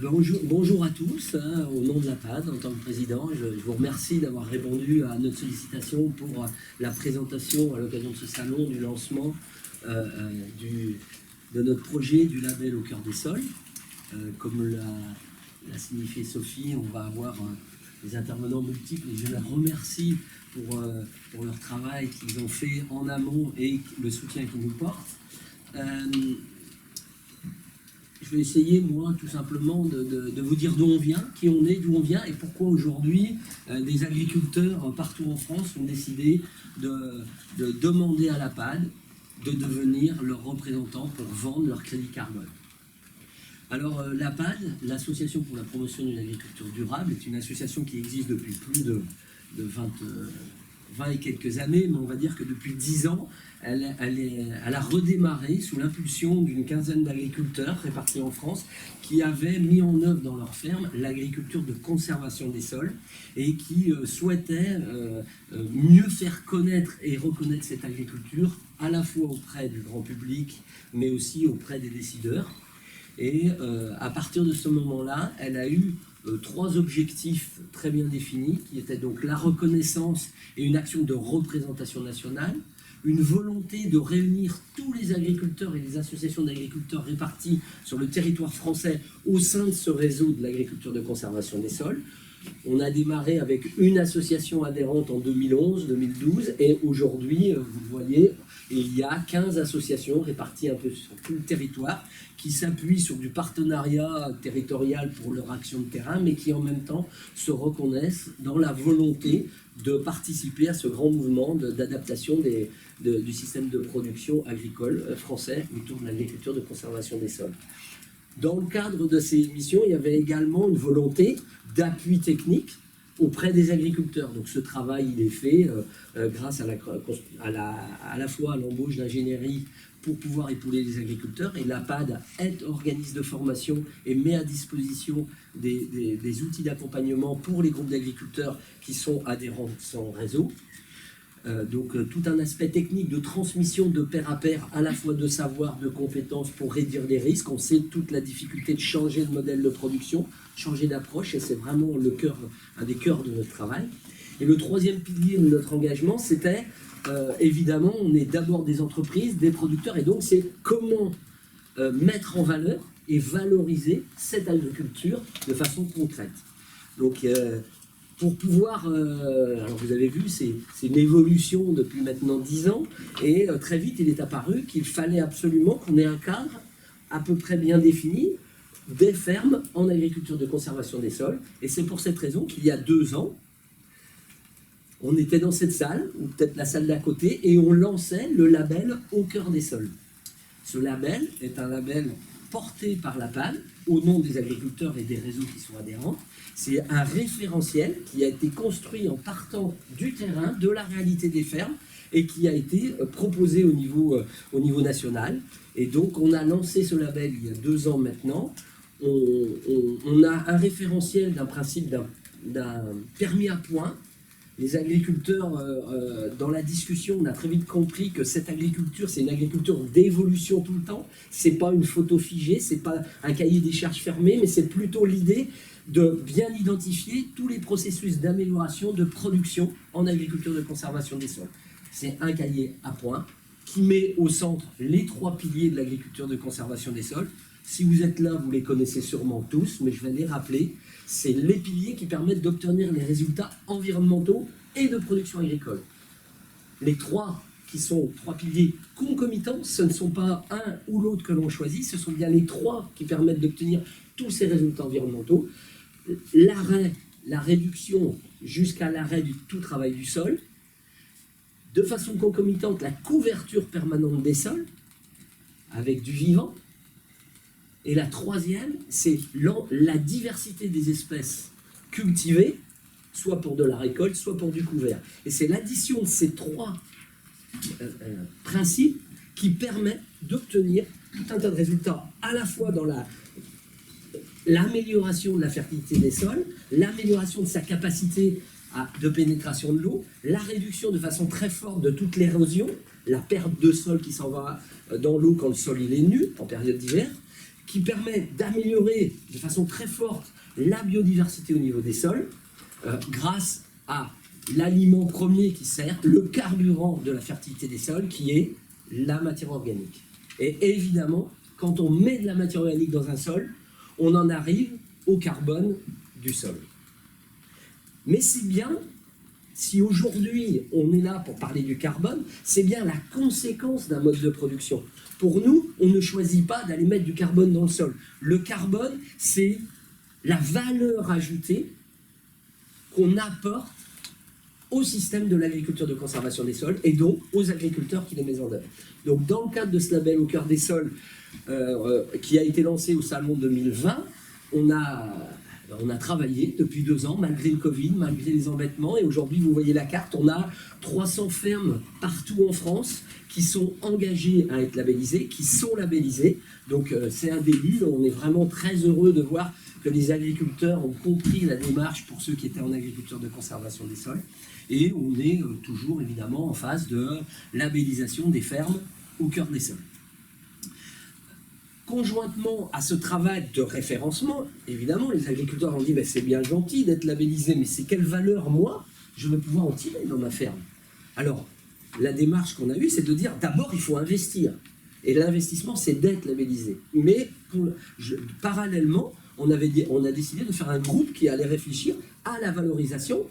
Bonjour à tous, hein, au nom de la PAD, en tant que président, je vous remercie d'avoir répondu à notre sollicitation pour la présentation à l'occasion de ce salon du lancement de notre projet du label Au cœur des sols. Comme l'a signifié Sophie, on va avoir des intervenants multiples et je les remercie pour leur travail qu'ils ont fait en amont et le soutien qu'ils nous portent. Je vais essayer, moi, tout simplement, de vous dire d'où on vient, qui on est, d'où on vient, et pourquoi aujourd'hui des agriculteurs partout en France ont décidé de demander à la PAD de devenir leur représentant pour vendre leur crédit carbone. Alors, la PAD, l'Association pour la promotion d'une agriculture durable, est une association qui existe depuis plus de 20 et quelques années, mais on va dire que depuis 10 ans, elle a redémarré sous l'impulsion d'une quinzaine d'agriculteurs répartis en France qui avaient mis en œuvre dans leurs fermes l'agriculture de conservation des sols et qui souhaitaient mieux faire connaître et reconnaître cette agriculture à la fois auprès du grand public mais aussi auprès des décideurs. Et à partir de ce moment-là, elle a eu 3 objectifs très bien définis, qui étaient donc la reconnaissance et une action de représentation nationale, une volonté de réunir tous les agriculteurs et les associations d'agriculteurs répartis sur le territoire français au sein de ce réseau de l'agriculture de conservation des sols. On a démarré avec une association adhérente en 2011-2012 et aujourd'hui, vous le voyez, il y a 15 associations réparties un peu sur tout le territoire qui s'appuient sur du partenariat territorial pour leur action de terrain, mais qui en même temps se reconnaissent dans la volonté de participer à ce grand mouvement d'adaptation du système de production agricole français autour de l'agriculture de conservation des sols. Dans le cadre de ces missions, il y avait également une volonté d'appui technique auprès des agriculteurs. Donc ce travail, il est fait grâce à la fois à l'embauche d'ingénierie pour pouvoir épauler les agriculteurs. Et la PAD est organisme de formation et met à disposition des outils d'accompagnement pour les groupes d'agriculteurs qui sont adhérents de son réseau. Donc tout un aspect technique de transmission de pair à pair, à la fois de savoir, de compétences pour réduire les risques. On sait toute la difficulté de changer de modèle de production, changer d'approche, et c'est vraiment un des cœurs de notre travail. Et le troisième pilier de notre engagement, c'était évidemment, on est d'abord des entreprises, des producteurs, et donc c'est comment mettre en valeur et valoriser cette agriculture de façon concrète. Donc pour pouvoir, alors vous avez vu, c'est une évolution depuis maintenant 10 ans, et très vite il est apparu qu'il fallait absolument qu'on ait un cadre à peu près bien défini des fermes en agriculture de conservation des sols, et c'est pour cette raison qu'il y a 2 ans, on était dans cette salle, ou peut-être la salle d'à côté, et on lançait le label Au cœur des sols. Ce label est un label porté par la PAD, au nom des agriculteurs et des réseaux qui sont adhérents. C'est un référentiel qui a été construit en partant du terrain, de la réalité des fermes, et qui a été proposé au niveau national. Et donc on a lancé ce label il y a 2 ans maintenant. On a un référentiel d'un principe d'un permis à points. Les agriculteurs, dans la discussion, on a très vite compris que cette agriculture, c'est une agriculture d'évolution tout le temps. C'est pas une photo figée, c'est pas un cahier des charges fermé, mais c'est plutôt l'idée de bien identifier tous les processus d'amélioration de production en agriculture de conservation des sols. C'est un cahier à points qui met au centre les 3 piliers de l'agriculture de conservation des sols. Si vous êtes là, vous les connaissez sûrement tous, mais je vais les rappeler. C'est les piliers qui permettent d'obtenir les résultats environnementaux et de production agricole. Les 3 qui sont 3 piliers concomitants, ce ne sont pas un ou l'autre que l'on choisit, ce sont bien les 3 qui permettent d'obtenir tous ces résultats environnementaux. L'arrêt, la réduction jusqu'à l'arrêt du tout travail du sol. De façon concomitante, la couverture permanente des sols avec du vivant. Et la 3e, c'est la diversité des espèces cultivées, soit pour de la récolte, soit pour du couvert. Et c'est l'addition de ces 3 principes qui permet d'obtenir tout un tas de résultats, à la fois dans l'amélioration de la fertilité des sols, l'amélioration de sa capacité de pénétration de l'eau, la réduction de façon très forte de toute l'érosion, la perte de sol qui s'en va dans l'eau quand le sol il est nu, en période d'hiver, qui permet d'améliorer de façon très forte la biodiversité au niveau des sols, grâce à l'aliment premier qui sert, le carburant de la fertilité des sols, qui est la matière organique. Et évidemment, quand on met de la matière organique dans un sol, on en arrive au carbone du sol. Mais c'est bien, si aujourd'hui on est là pour parler du carbone, c'est bien la conséquence d'un mode de production. Pour nous, on ne choisit pas d'aller mettre du carbone dans le sol. Le carbone, c'est la valeur ajoutée qu'on apporte au système de l'agriculture de conservation des sols et donc aux agriculteurs qui les mettent en œuvre. Donc dans le cadre de ce label au cœur des sols qui a été lancé au Salon 2020, on a travaillé depuis 2 ans, malgré le Covid, malgré les embêtements, et aujourd'hui, vous voyez la carte, on a 300 fermes partout en France qui sont engagées à être labellisées, qui sont labellisées. Donc c'est un début, on est vraiment très heureux de voir que les agriculteurs ont compris la démarche pour ceux qui étaient en agriculture de conservation des sols. Et on est toujours évidemment en phase de labellisation des fermes au cœur des sols. Conjointement à ce travail de référencement, évidemment, les agriculteurs ont dit ben, c'est bien gentil d'être labellisé, mais c'est quelle valeur, moi, je vais pouvoir en tirer dans ma ferme? Alors, la démarche qu'on a eue, c'est de dire d'abord, il faut investir. Et l'investissement, c'est d'être labellisé. Mais parallèlement, on a décidé de faire un groupe qui allait réfléchir à la valorisation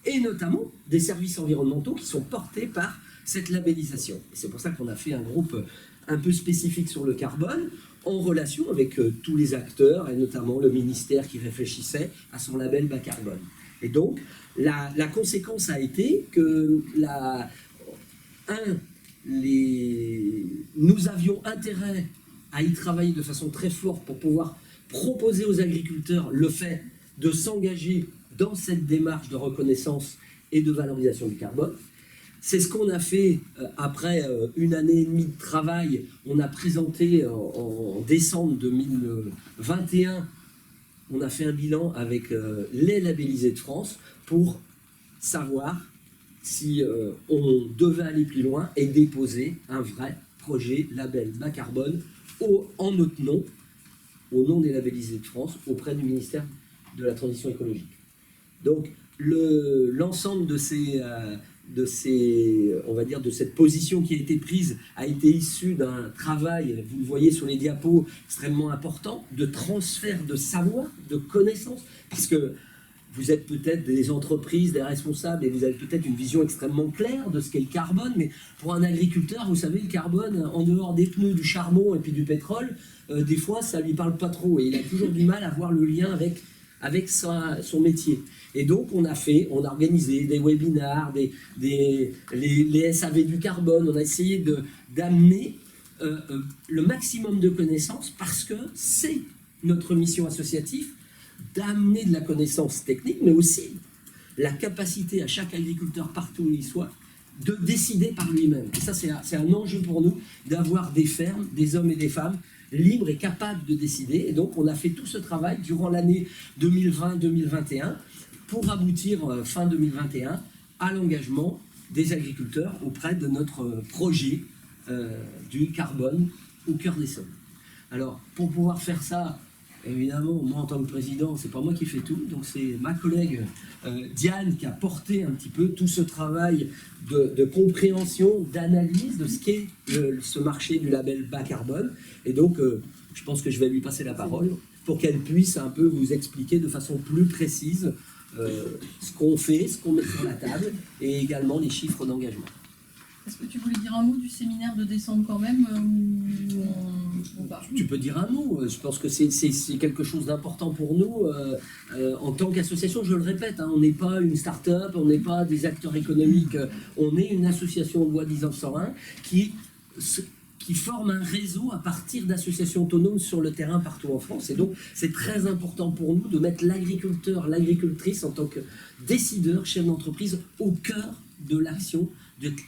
et notamment des services environnementaux qui sont portés par cette labellisation. Et c'est pour ça qu'on a fait un groupe un peu spécifique sur le carbone, en relation avec tous les acteurs, et notamment le ministère qui réfléchissait à son label bas carbone. Et donc, la conséquence a été que nous avions intérêt à y travailler de façon très forte pour pouvoir proposer aux agriculteurs le fait de s'engager dans cette démarche de reconnaissance et de valorisation du carbone. C'est ce qu'on a fait après 1 année et demie de travail. On a présenté en décembre 2021, on a fait un bilan avec les labellisés de France pour savoir si on devait aller plus loin et déposer un vrai projet label bas carbone en notre nom, au nom des labellisés de France, auprès du ministère de la Transition écologique. Donc l'ensemble de cette position qui a été prise a été issue d'un travail, vous le voyez sur les diapos, extrêmement important, de transfert de savoir, de connaissances, parce que vous êtes peut-être des entreprises, des responsables, et vous avez peut-être une vision extrêmement claire de ce qu'est le carbone, mais pour un agriculteur, vous savez, le carbone, en dehors des pneus, du charbon et puis du pétrole, des fois, ça ne lui parle pas trop, et il a toujours du mal à voir le lien avec son métier. Et donc, on a organisé des webinars, les SAV du carbone, on a essayé d'amener le maximum de connaissances, parce que c'est notre mission associative, d'amener de la connaissance technique, mais aussi la capacité à chaque agriculteur, partout où il soit, de décider par lui-même. Et ça, c'est un enjeu pour nous, d'avoir des fermes, des hommes et des femmes libres et capables de décider. Et donc, on a fait tout ce travail durant l'année 2020-2021 pour aboutir fin 2021 à l'engagement des agriculteurs auprès de notre projet du carbone au cœur des sols. Alors, pour pouvoir faire ça, évidemment, moi en tant que président, c'est pas moi qui fais tout, donc c'est ma collègue Diane qui a porté un petit peu tout ce travail de compréhension, d'analyse de ce qu'est ce marché du label bas carbone. Et donc, je pense que je vais lui passer la parole pour qu'elle puisse un peu vous expliquer de façon plus précise ce qu'on fait, ce qu'on met sur la table, et également les chiffres d'engagement. Est-ce que tu voulais dire un mot du séminaire de décembre quand même Tu peux dire un mot. Je pense que c'est quelque chose d'important pour nous. En tant qu'association, je le répète, hein, on n'est pas une start-up, on n'est pas des acteurs économiques, on est une association loi 10101 qui forme un réseau à partir d'associations autonomes sur le terrain partout en France. Et donc, c'est très important pour nous de mettre l'agriculteur, l'agricultrice en tant que décideur, chef d'entreprise, au cœur de l'action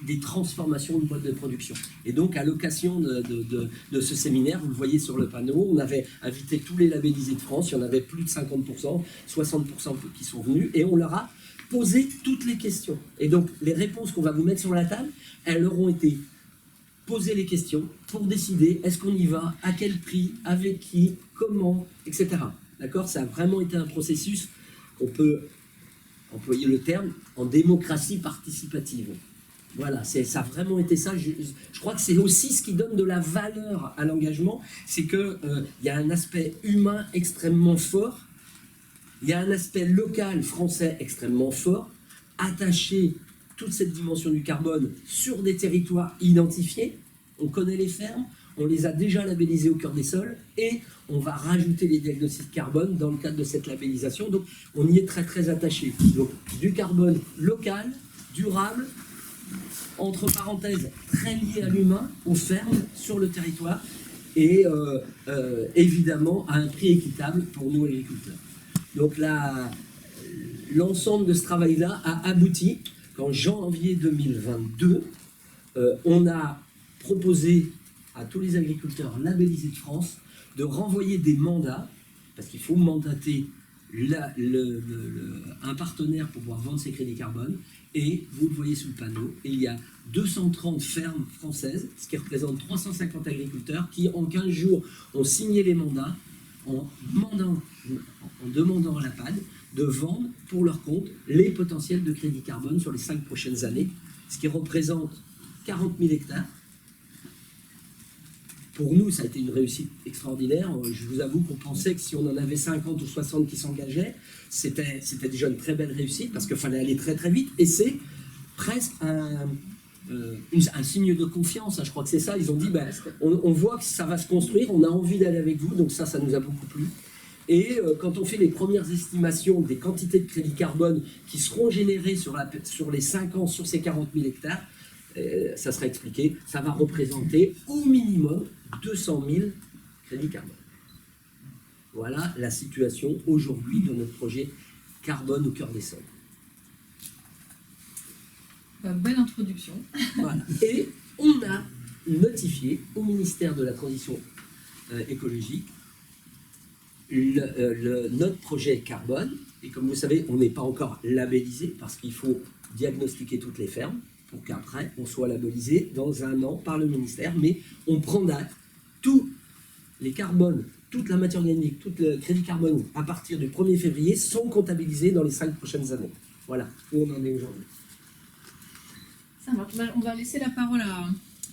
des transformations de mode de production. Et donc, à l'occasion de ce séminaire, vous le voyez sur le panneau, on avait invité tous les labellisés de France, il y en avait plus de 50%, 60% qui sont venus, et on leur a posé toutes les questions. Et donc, les réponses qu'on va vous mettre sur la table, elles leur ont été poser les questions pour décider est-ce qu'on y va, à quel prix, avec qui, comment, etc. D'accord? Ça a vraiment été un processus qu'on peut employer le terme en démocratie participative. Voilà, ça a vraiment été ça. Je crois que c'est aussi ce qui donne de la valeur à l'engagement, c'est qu'il y a un aspect humain extrêmement fort, il y a un aspect local français extrêmement fort, attaché toute cette dimension du carbone sur des territoires identifiés. On connaît les fermes, on les a déjà labellisées au cœur des sols et on va rajouter les diagnostics carbone dans le cadre de cette labellisation. Donc on y est très très attaché. Donc du carbone local, durable, entre parenthèses très lié à l'humain, aux fermes, sur le territoire et évidemment à un prix équitable pour nous agriculteurs. Donc là, l'ensemble de ce travail-là a abouti qu'en janvier 2022, on a proposé à tous les agriculteurs labellisés de France de renvoyer des mandats, parce qu'il faut mandater un partenaire pour pouvoir vendre ses crédits carbone, et vous le voyez sous le panneau, il y a 230 fermes françaises, ce qui représente 350 agriculteurs, qui en 15 jours ont signé les mandats en demandant à la PAD de vendre pour leur compte les potentiels de crédit carbone sur les 5 prochaines années, ce qui représente 40 000 hectares. Pour nous, ça a été une réussite extraordinaire. Je vous avoue qu'on pensait que si on en avait 50 ou 60 qui s'engageaient, c'était déjà une très belle réussite parce qu'il fallait aller très très vite. Et c'est presque un signe de confiance. Je crois que c'est ça. Ils ont dit, on voit que ça va se construire, on a envie d'aller avec vous. Donc ça nous a beaucoup plu. Et quand on fait les premières estimations des quantités de crédit carbone qui seront générées sur les 5 ans, sur ces 40 000 hectares, ça sera expliqué, ça va représenter au minimum 200 000 crédits carbone. Voilà la situation aujourd'hui de notre projet carbone au cœur des sols. Belle introduction. Voilà. Et on a notifié au ministère de la Transition écologique notre projet carbone. Et comme vous savez, on n'est pas encore labellisé parce qu'il faut diagnostiquer toutes les fermes pour qu'après on soit labellisé dans un an par le ministère. Mais on prend date, tous les carbones, toute la matière organique, tout le crédit carbone à partir du 1er février sont comptabilisés dans les 5 prochaines années. Voilà où on en est aujourd'hui. Ça marche. On va laisser la parole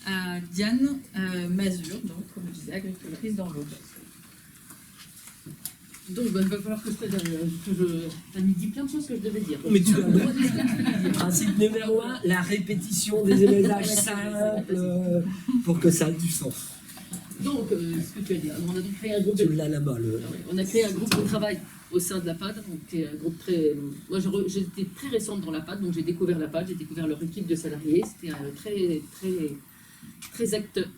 à Diane Mazur, donc, comme je disais, agricultrice dans l'Aube. Donc, il va falloir que je dit plein de choses que je devais dire. Mais tu as principe numéro 1, la répétition des messages simples pour que ça ait du sens. Donc, ce que tu as dit, on a donc créé un groupe Tu l'as là-bas. On a créé un groupe de travail au sein de la PAD, donc qui est un groupe très... Moi, j'étais très récente dans la PAD, donc j'ai découvert la PAD, j'ai découvert leur équipe de salariés, c'était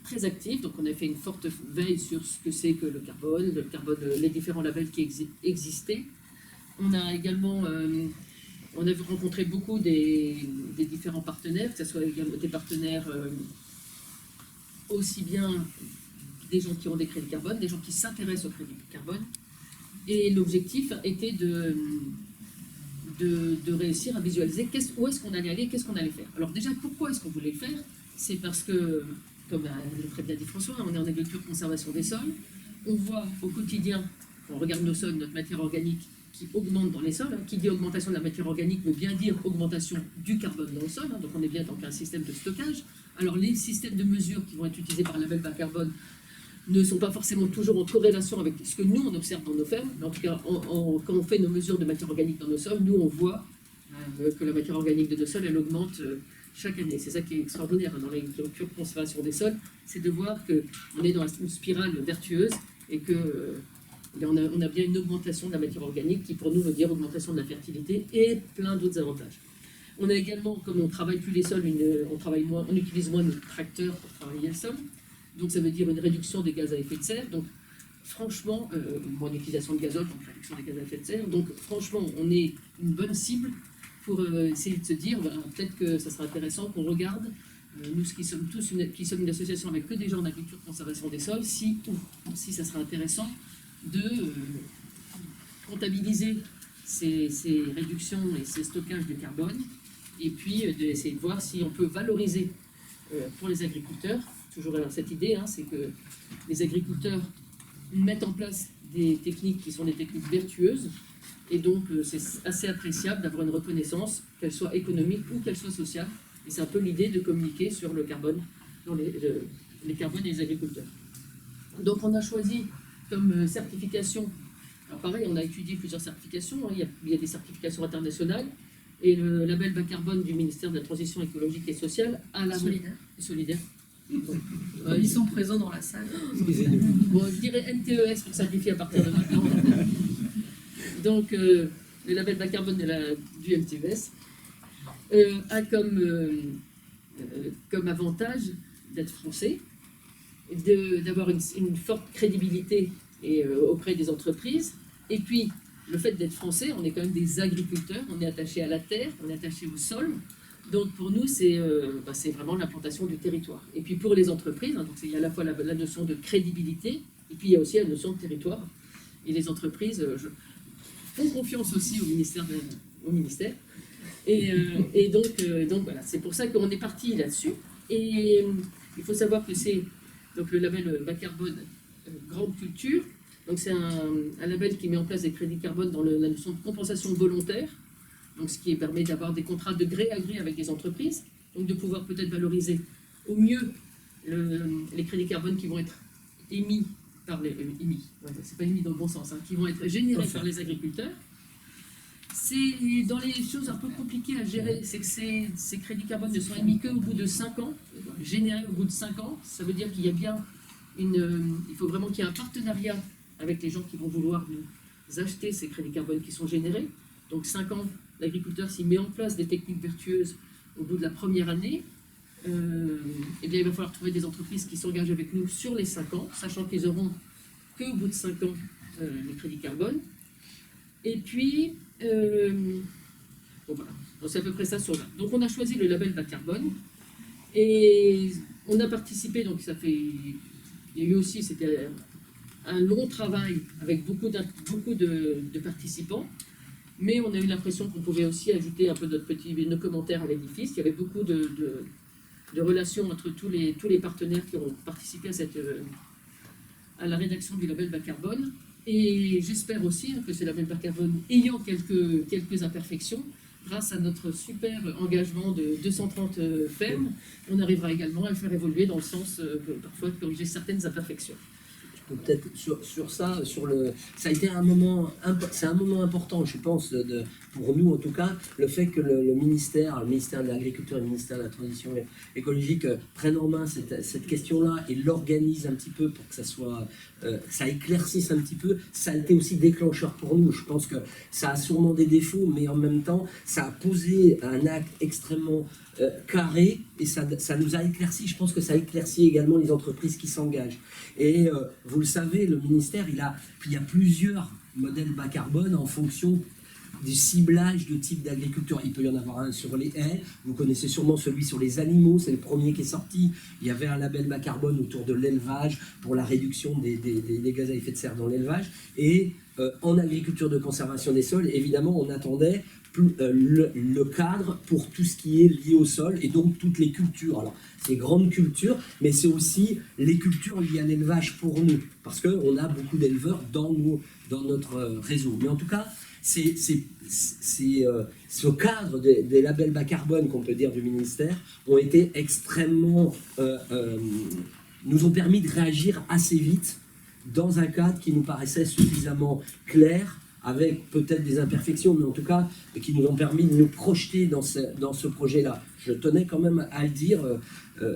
très actif, donc on a fait une forte veille sur ce que c'est que le carbone, les différents labels qui existaient. On a également on a rencontré beaucoup des différents partenaires, que ce soit également des partenaires aussi bien des gens qui ont des crédits carbone, des gens qui s'intéressent au crédit carbone. Et l'objectif était de réussir à visualiser où est-ce qu'on allait aller, qu'est-ce qu'on allait faire. Alors déjà, pourquoi est-ce qu'on voulait le faire? C'est parce que, comme l'a très bien dit François, on est en agriculture conservation des sols. On voit au quotidien, quand on regarde nos sols, notre matière organique qui augmente dans les sols. Qui dit augmentation de la matière organique veut bien dire augmentation du carbone dans le sol. Donc on est bien dans un système de stockage. Alors les systèmes de mesure qui vont être utilisés par label bas carbone ne sont pas forcément toujours en corrélation avec ce que nous on observe dans nos fermes. Mais en tout cas, quand on fait nos mesures de matière organique dans nos sols, nous on voit que la matière organique de nos sols, elle augmente chaque année. C'est ça qui est extraordinaire dans l'agriculture conservation des sols, c'est de voir qu'on est dans une spirale vertueuse et que on a bien une augmentation de la matière organique qui pour nous veut dire augmentation de la fertilité et plein d'autres avantages. On a également, comme on travaille plus les sols, on utilise moins de tracteurs pour travailler le sol. Donc ça veut dire une réduction des gaz à effet de serre. Donc franchement, moins d'utilisation de gazole, donc réduction des gaz à effet de serre. Donc franchement, on est une bonne cible pour essayer de se dire, peut-être que ça sera intéressant qu'on regarde, nous qui sommes une association avec que des gens d'agriculture conservation des sols, si ça sera intéressant de comptabiliser ces réductions et ces stockages de carbone, et puis d'essayer de voir si on peut valoriser pour les agriculteurs. Toujours cette idée, hein, c'est que les agriculteurs mettent en place des techniques qui sont des techniques vertueuses, et donc c'est assez appréciable d'avoir une reconnaissance, qu'elle soit économique ou qu'elle soit sociale. Et c'est un peu l'idée de communiquer sur le carbone, sur les carbones et les agriculteurs. Donc on a choisi comme certification, alors pareil, on a étudié plusieurs certifications, hein, il y a des certifications internationales, et le label bas carbone du ministère de la Transition écologique et sociale à la solidaire. Donc, Ils sont présents dans la salle. bon, je dirais NTES pour simplifier à partir de maintenant. Donc, le label bas carbone du MTES a comme avantage d'être français, d'avoir une forte crédibilité auprès des entreprises, et puis le fait d'être français, on est quand même des agriculteurs, on est attaché à la terre, on est attaché au sol. Donc pour nous, c'est vraiment l'implantation du territoire. Et puis pour les entreprises, hein, donc il y a à la fois la notion de crédibilité, et puis il y a aussi la notion de territoire. Et les entreprises font confiance aussi au ministère. Et donc voilà, c'est pour ça qu'on est parti là-dessus. Et il faut savoir que c'est donc le label bas carbone Grande Culture. Donc c'est un label qui met en place des crédits carbone dans la notion de compensation volontaire. Donc, ce qui permet d'avoir des contrats de gré à gré avec les entreprises, donc de pouvoir peut-être valoriser au mieux les crédits carbone qui vont être émis par c'est pas émis dans le bon sens, hein, qui vont être générés par les agriculteurs. C'est dans les choses un peu compliquées à gérer, c'est que ces crédits carbone ne sont émis qu'au bout de 5 ans, générés au bout de 5 ans. Ça veut dire qu'il y a bien il faut vraiment qu'il y ait un partenariat avec les gens qui vont vouloir nous acheter ces crédits carbone qui sont générés. Donc 5 ans, l'agriculteur s'il met en place des techniques vertueuses au bout de la première année, eh bien, il va falloir trouver des entreprises qui s'engagent avec nous sur les 5 ans, sachant qu'ils auront qu'au bout de 5 ans les crédits carbone. Et puis, bon, voilà. Donc, c'est à peu près ça sur là. Donc on a choisi le label bas carbone, et on a participé, donc il y a eu aussi, c'était un long travail avec beaucoup de participants. Mais on a eu l'impression qu'on pouvait aussi ajouter un peu nos commentaires à l'édifice. Il y avait beaucoup de relations entre tous les partenaires qui ont participé à la rédaction du label bas carbone. Et j'espère aussi que ce label bas carbone, ayant quelques imperfections, grâce à notre super engagement de 230 fermes, on arrivera également à le faire évoluer dans le sens parfois de corriger certaines imperfections. Peut-être sur ça, ça a été un moment important, je pense, pour nous en tout cas, le fait que le ministère de l'Agriculture et le ministère de la Transition écologique prennent en main cette question-là et l'organisent un petit peu pour que ça éclaircisse un petit peu. Ça a été aussi déclencheur pour nous. Je pense que ça a sûrement des défauts, mais en même temps, ça a posé un acte extrêmement carré, et ça nous a éclairci. Je pense que ça a éclairci également les entreprises qui s'engagent. Et vous le savez, le ministère, il y a plusieurs modèles bas carbone en fonction du ciblage de type d'agriculture. Il peut y en avoir un sur les haies, vous connaissez sûrement celui sur les animaux, c'est le premier qui est sorti. Il y avait un label bas carbone autour de l'élevage pour la réduction des gaz à effet de serre dans l'élevage. Et en agriculture de conservation des sols, évidemment, on attendait le cadre pour tout ce qui est lié au sol, et donc toutes les cultures. Alors, c'est grandes cultures, mais c'est aussi les cultures liées à l'élevage pour nous, parce qu'on a beaucoup d'éleveurs dans notre réseau. Mais en tout cas, ce cadre des labels bas carbone, qu'on peut dire, du ministère, ont été extrêmement... nous ont permis de réagir assez vite dans un cadre qui nous paraissait suffisamment clair, avec peut-être des imperfections, mais en tout cas, qui nous ont permis de nous projeter dans ce projet-là. Je tenais quand même à le dire,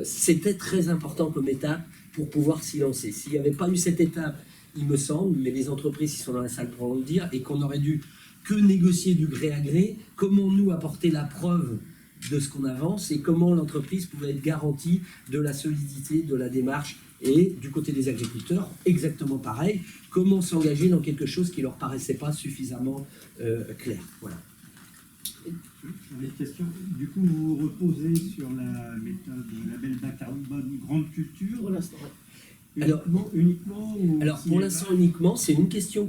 c'était très important comme étape pour pouvoir s'y lancer. S'il n'y avait pas eu cette étape, il me semble, mais les entreprises qui sont dans la salle pourront le dire, et qu'on aurait dû que négocier du gré à gré, comment nous apporter la preuve de ce qu'on avance, et comment l'entreprise pouvait être garantie de la solidité de la démarche. Et du côté des agriculteurs, exactement pareil, comment s'engager dans quelque chose qui ne leur paraissait pas suffisamment clair. Voilà. J'avais une question. Du coup, vous vous reposez sur la méthode label bas carbone grande culture. Pour l'instant. Uniquement pour l'instant uniquement, c'est une question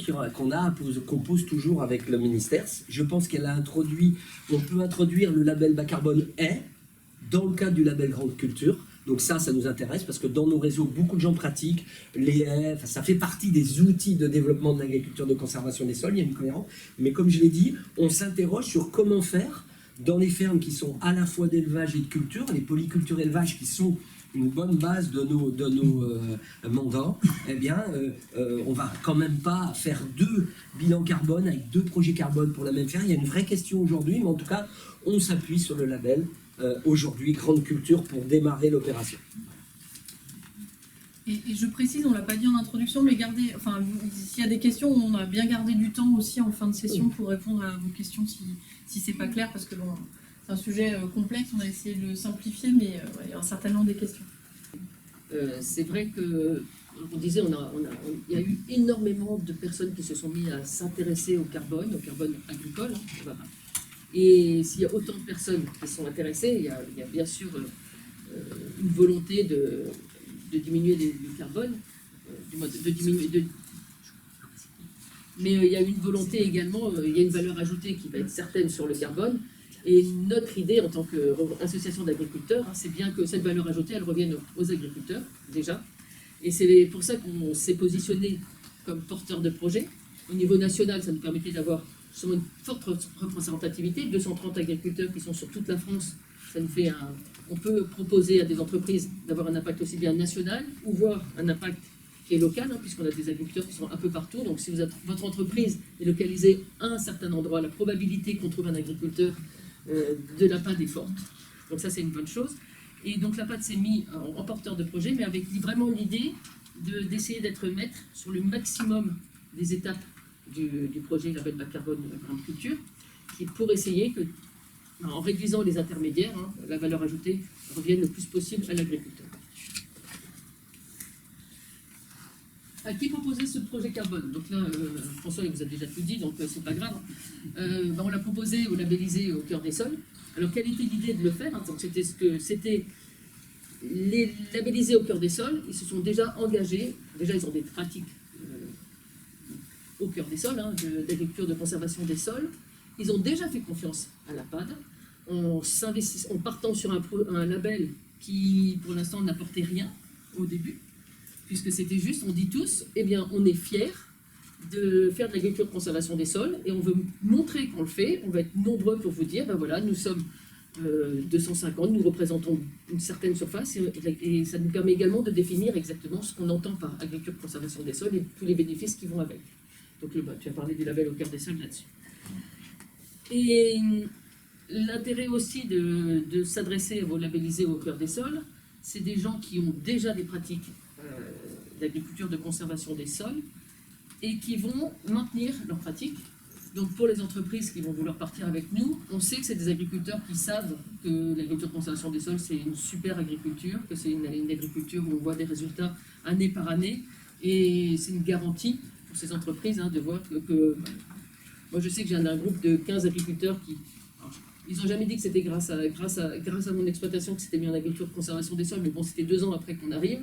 qu'on pose toujours avec le ministère. Je pense qu'on peut introduire le label bas carbone haie dans le cadre du label grande culture, Donc ça nous intéresse parce que dans nos réseaux, beaucoup de gens pratiquent les haies, enfin, ça fait partie des outils de développement de l'agriculture de conservation des sols, il y a une cohérence. Mais comme je l'ai dit, on s'interroge sur comment faire dans les fermes qui sont à la fois d'élevage et de culture, les polycultures élevage qui sont une bonne base de nos mandats, eh bien, on va quand même pas faire 2 bilans carbone avec 2 projets carbone pour la même ferme. Il y a une vraie question aujourd'hui, mais en tout cas, on s'appuie sur le label aujourd'hui Grande Culture pour démarrer l'opération. Et je précise, on ne l'a pas dit en introduction, mais gardez, enfin, s'il y a des questions, on a bien gardé du temps aussi en fin de session pour répondre à vos questions si c'est pas clair, parce que bon, c'est un sujet complexe, on a essayé de le simplifier, mais ouais, il y a un certain nombre de questions. C'est vrai que, on disait, il y a eu énormément de personnes qui se sont mis à s'intéresser au carbone agricole. Hein, et s'il y a autant de personnes qui sont intéressées, il y a bien sûr une volonté de diminuer le carbone, mais il y a une volonté également, il y a une valeur ajoutée qui va être certaine sur le carbone. Et notre idée en tant qu'association d'agriculteurs, hein, c'est bien que cette valeur ajoutée, elle revienne aux agriculteurs, déjà. Et c'est pour ça qu'on s'est positionné comme porteur de projet. Au niveau national, ça nous permettait d'avoir une forte représentativité, 230 agriculteurs qui sont sur toute la France. Ça nous fait on peut proposer à des entreprises d'avoir un impact aussi bien national, ou voir un impact qui est local, hein, puisqu'on a des agriculteurs qui sont un peu partout. Donc si votre entreprise est localisée à un certain endroit, la probabilité qu'on trouve un agriculteur de la PAD est forte. Donc ça, c'est une bonne chose. Et donc la PAD s'est mis en porteur de projet, mais avec vraiment l'idée d'essayer d'être maître sur le maximum des étapes du projet Label Bas Carbone Grande Culture, pour essayer que, en réduisant les intermédiaires, hein, la valeur ajoutée revienne le plus possible à l'agriculteur. À qui proposer ce projet carbone? Donc là, François il vous a déjà tout dit, donc c'est pas grave. On l'a proposé au labellisé au cœur des sols. Alors quelle était l'idée de le faire, hein? C'était les labellisés au cœur des sols, ils se sont déjà engagés, déjà ils ont des pratiques au cœur des sols, hein, d'agriculture de conservation des sols. Ils ont déjà fait confiance à la PAD en partant sur un label qui, pour l'instant, n'apportait rien au début, puisque c'était juste, on dit tous, eh bien, on est fiers de faire de l'agriculture de conservation des sols, et on veut montrer qu'on le fait, on va être nombreux pour vous dire, ben voilà, nous sommes 250, nous représentons une certaine surface, et ça nous permet également de définir exactement ce qu'on entend par agriculture de conservation des sols et tous les bénéfices qui vont avec. Donc tu as parlé du label au cœur des sols là-dessus. Et l'intérêt aussi de s'adresser aux labellisés au cœur des sols, c'est des gens qui ont déjà des pratiques d'agriculture de conservation des sols et qui vont maintenir leurs pratiques. Donc pour les entreprises qui vont vouloir partir avec nous, on sait que c'est des agriculteurs qui savent que l'agriculture de conservation des sols, c'est une super agriculture, que c'est une agriculture où on voit des résultats année par année, et c'est une garantie pour ces entreprises, hein, de voir que moi je sais que j'ai un groupe de 15 agriculteurs qui... Ils n'ont jamais dit que c'était grâce à mon exploitation que c'était mis en agriculture de conservation des sols, mais bon, c'était 2 ans après qu'on arrive,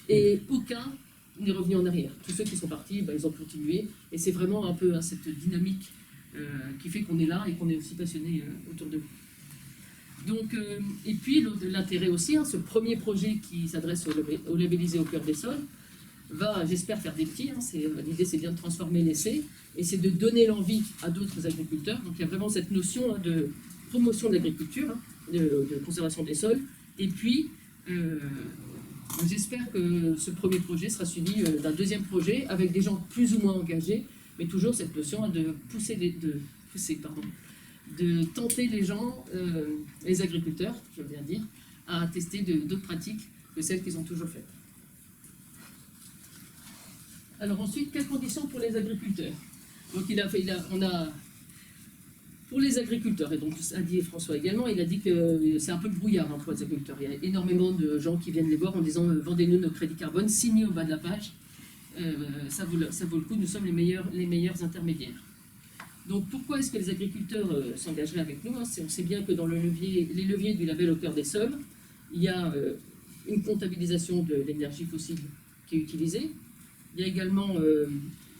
et aucun n'est revenu en arrière. Tous ceux qui sont partis, ils ont continué, et c'est vraiment un peu cette dynamique qui fait qu'on est là et qu'on est aussi passionné autour de vous. Donc, et puis l'intérêt aussi, hein, ce premier projet qui s'adresse au labellisé au cœur des sols, va, j'espère, faire des petits. Hein, l'idée, c'est bien de transformer l'essai, et c'est de donner l'envie à d'autres agriculteurs. Donc il y a vraiment cette notion, hein, de promotion de l'agriculture, hein, de conservation des sols, et puis j'espère que ce premier projet sera suivi d'un deuxième projet avec des gens plus ou moins engagés, mais toujours cette notion, hein, de tenter les gens, les agriculteurs, je veux bien dire, à tester d'autres pratiques que celles qu'ils ont toujours faites. Alors ensuite, quelles conditions pour les agriculteurs? Donc on a pour les agriculteurs, et donc a dit François également, il a dit que c'est un peu le brouillard, hein, pour les agriculteurs. Il y a énormément de gens qui viennent les voir en disant vendez-nous nos crédits carbone, signez au bas de la page, ça vaut le coup, nous sommes les meilleurs intermédiaires. Donc pourquoi est-ce que les agriculteurs s'engageraient avec nous, hein? On sait bien que dans les leviers du label au cœur des sols, il y a une comptabilisation de l'énergie fossile qui est utilisée. Il y a également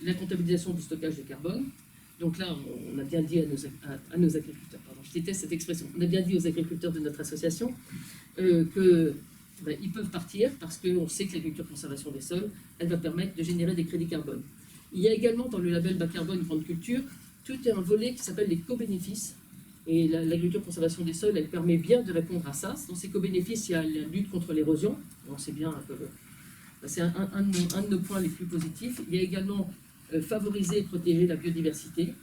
la comptabilisation du stockage de carbone. Donc là, on a bien dit à nos agriculteurs, pardon, je déteste cette expression, on a bien dit aux agriculteurs de notre association que ben, ils peuvent partir parce qu'on sait que l'agriculture conservation des sols, elle va permettre de générer des crédits carbone. Il y a également dans le label bas carbone grande culture tout un volet qui s'appelle les co-bénéfices. Et l'agriculture conservation des sols, elle permet bien de répondre à ça. Dans ces co-bénéfices, il y a la lutte contre l'érosion. On sait bien que c'est un de nos points les plus positifs. Il y a également favoriser et protéger la biodiversité.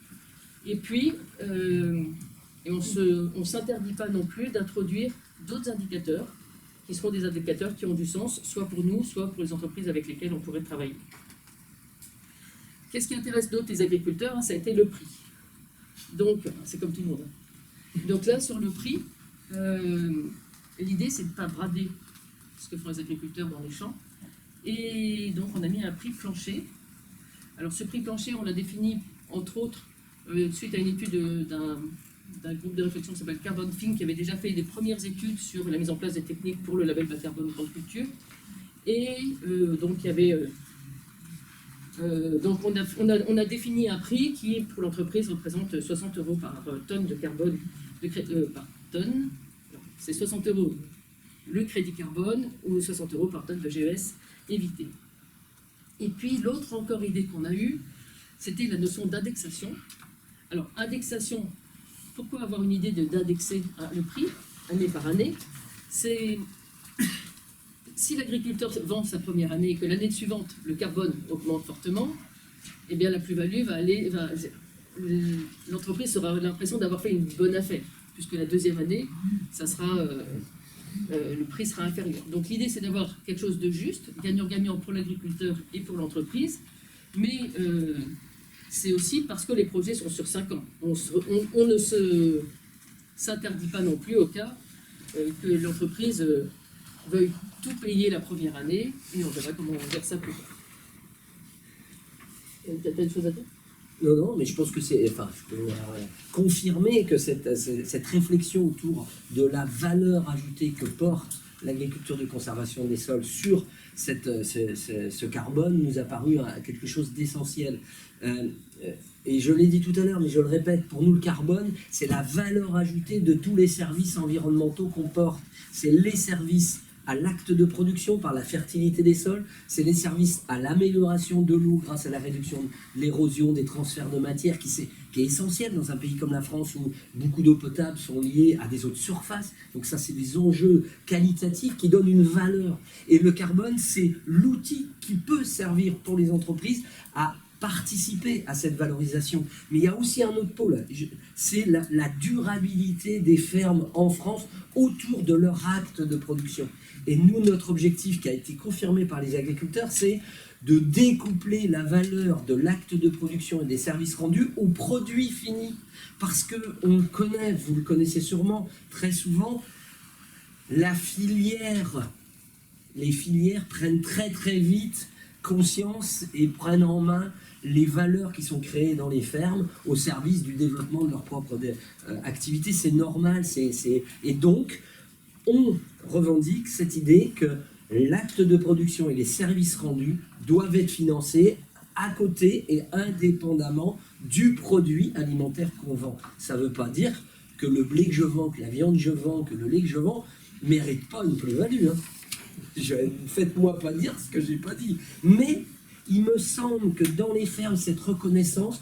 Et puis, on ne s'interdit pas non plus d'introduire d'autres indicateurs qui seront des indicateurs qui ont du sens, soit pour nous, soit pour les entreprises avec lesquelles on pourrait travailler. Qu'est-ce qui intéresse d'autres les agriculteurs? Ça a été le prix. Donc, c'est comme tout le monde. Donc là, sur le prix, l'idée, c'est de ne pas brader ce que font les agriculteurs dans les champs. Et donc, on a mis un prix plancher. Alors, ce prix plancher, on l'a défini, entre autres, suite à une étude d'un groupe de réflexion qui s'appelle Carbon Think, qui avait déjà fait des premières études sur la mise en place des techniques pour le label bas carbone grande culture. Et donc, il y avait... donc on a défini un prix qui, pour l'entreprise, représente 60 € par tonne de carbone, par tonne. C'est 60 € le crédit carbone ou 60 € par tonne de GES évité. Et puis l'autre encore idée qu'on a eue, c'était la notion d'indexation. Alors indexation, pourquoi avoir une idée d'indexer le prix année par année? C'est... Si l'agriculteur vend sa première année et que l'année suivante, le carbone augmente fortement, eh bien la plus-value l'entreprise aura l'impression d'avoir fait une bonne affaire, puisque la deuxième année, ça sera, le prix sera inférieur. Donc l'idée, c'est d'avoir quelque chose de juste, gagnant-gagnant pour l'agriculteur et pour l'entreprise, mais c'est aussi parce que les projets sont sur 5 ans. On ne s'interdit pas non plus au cas que l'entreprise... veuille tout payer la première année, et on verra comment on gère ça plus tard. T'as une chose à dire? Non, mais je pense que c'est... Enfin, je peux confirmer que cette réflexion autour de la valeur ajoutée que porte l'agriculture de conservation des sols sur ce carbone nous a paru quelque chose d'essentiel. Et je l'ai dit tout à l'heure, mais je le répète, pour nous le carbone, c'est la valeur ajoutée de tous les services environnementaux qu'on porte. C'est les services à l'acte de production par la fertilité des sols, c'est les services à l'amélioration de l'eau grâce à la réduction de l'érosion, des transferts de matière, qui est essentiel dans un pays comme la France où beaucoup d'eau potable sont liées à des eaux de surface. Donc ça, c'est des enjeux qualitatifs qui donnent une valeur. Et le carbone, c'est l'outil qui peut servir pour les entreprises à participer à cette valorisation. Mais il y a aussi un autre pôle, c'est la durabilité des fermes en France autour de leur acte de production. Et nous, notre objectif qui a été confirmé par les agriculteurs, c'est de découpler la valeur de l'acte de production et des services rendus au produit fini. Parce qu'on le connaît, vous le connaissez sûrement, très souvent, les filières prennent très très vite conscience et prennent en main les valeurs qui sont créées dans les fermes au service du développement de leur propre activité. C'est normal, et donc on revendique cette idée que l'acte de production et les services rendus doivent être financés à côté et indépendamment du produit alimentaire qu'on vend. Ça ne veut pas dire que le blé que je vends, que la viande que je vends, que le lait que je vends ne mérite pas une plus-value. Faites-moi pas dire ce que j'ai pas dit. Mais il me semble que dans les fermes, cette reconnaissance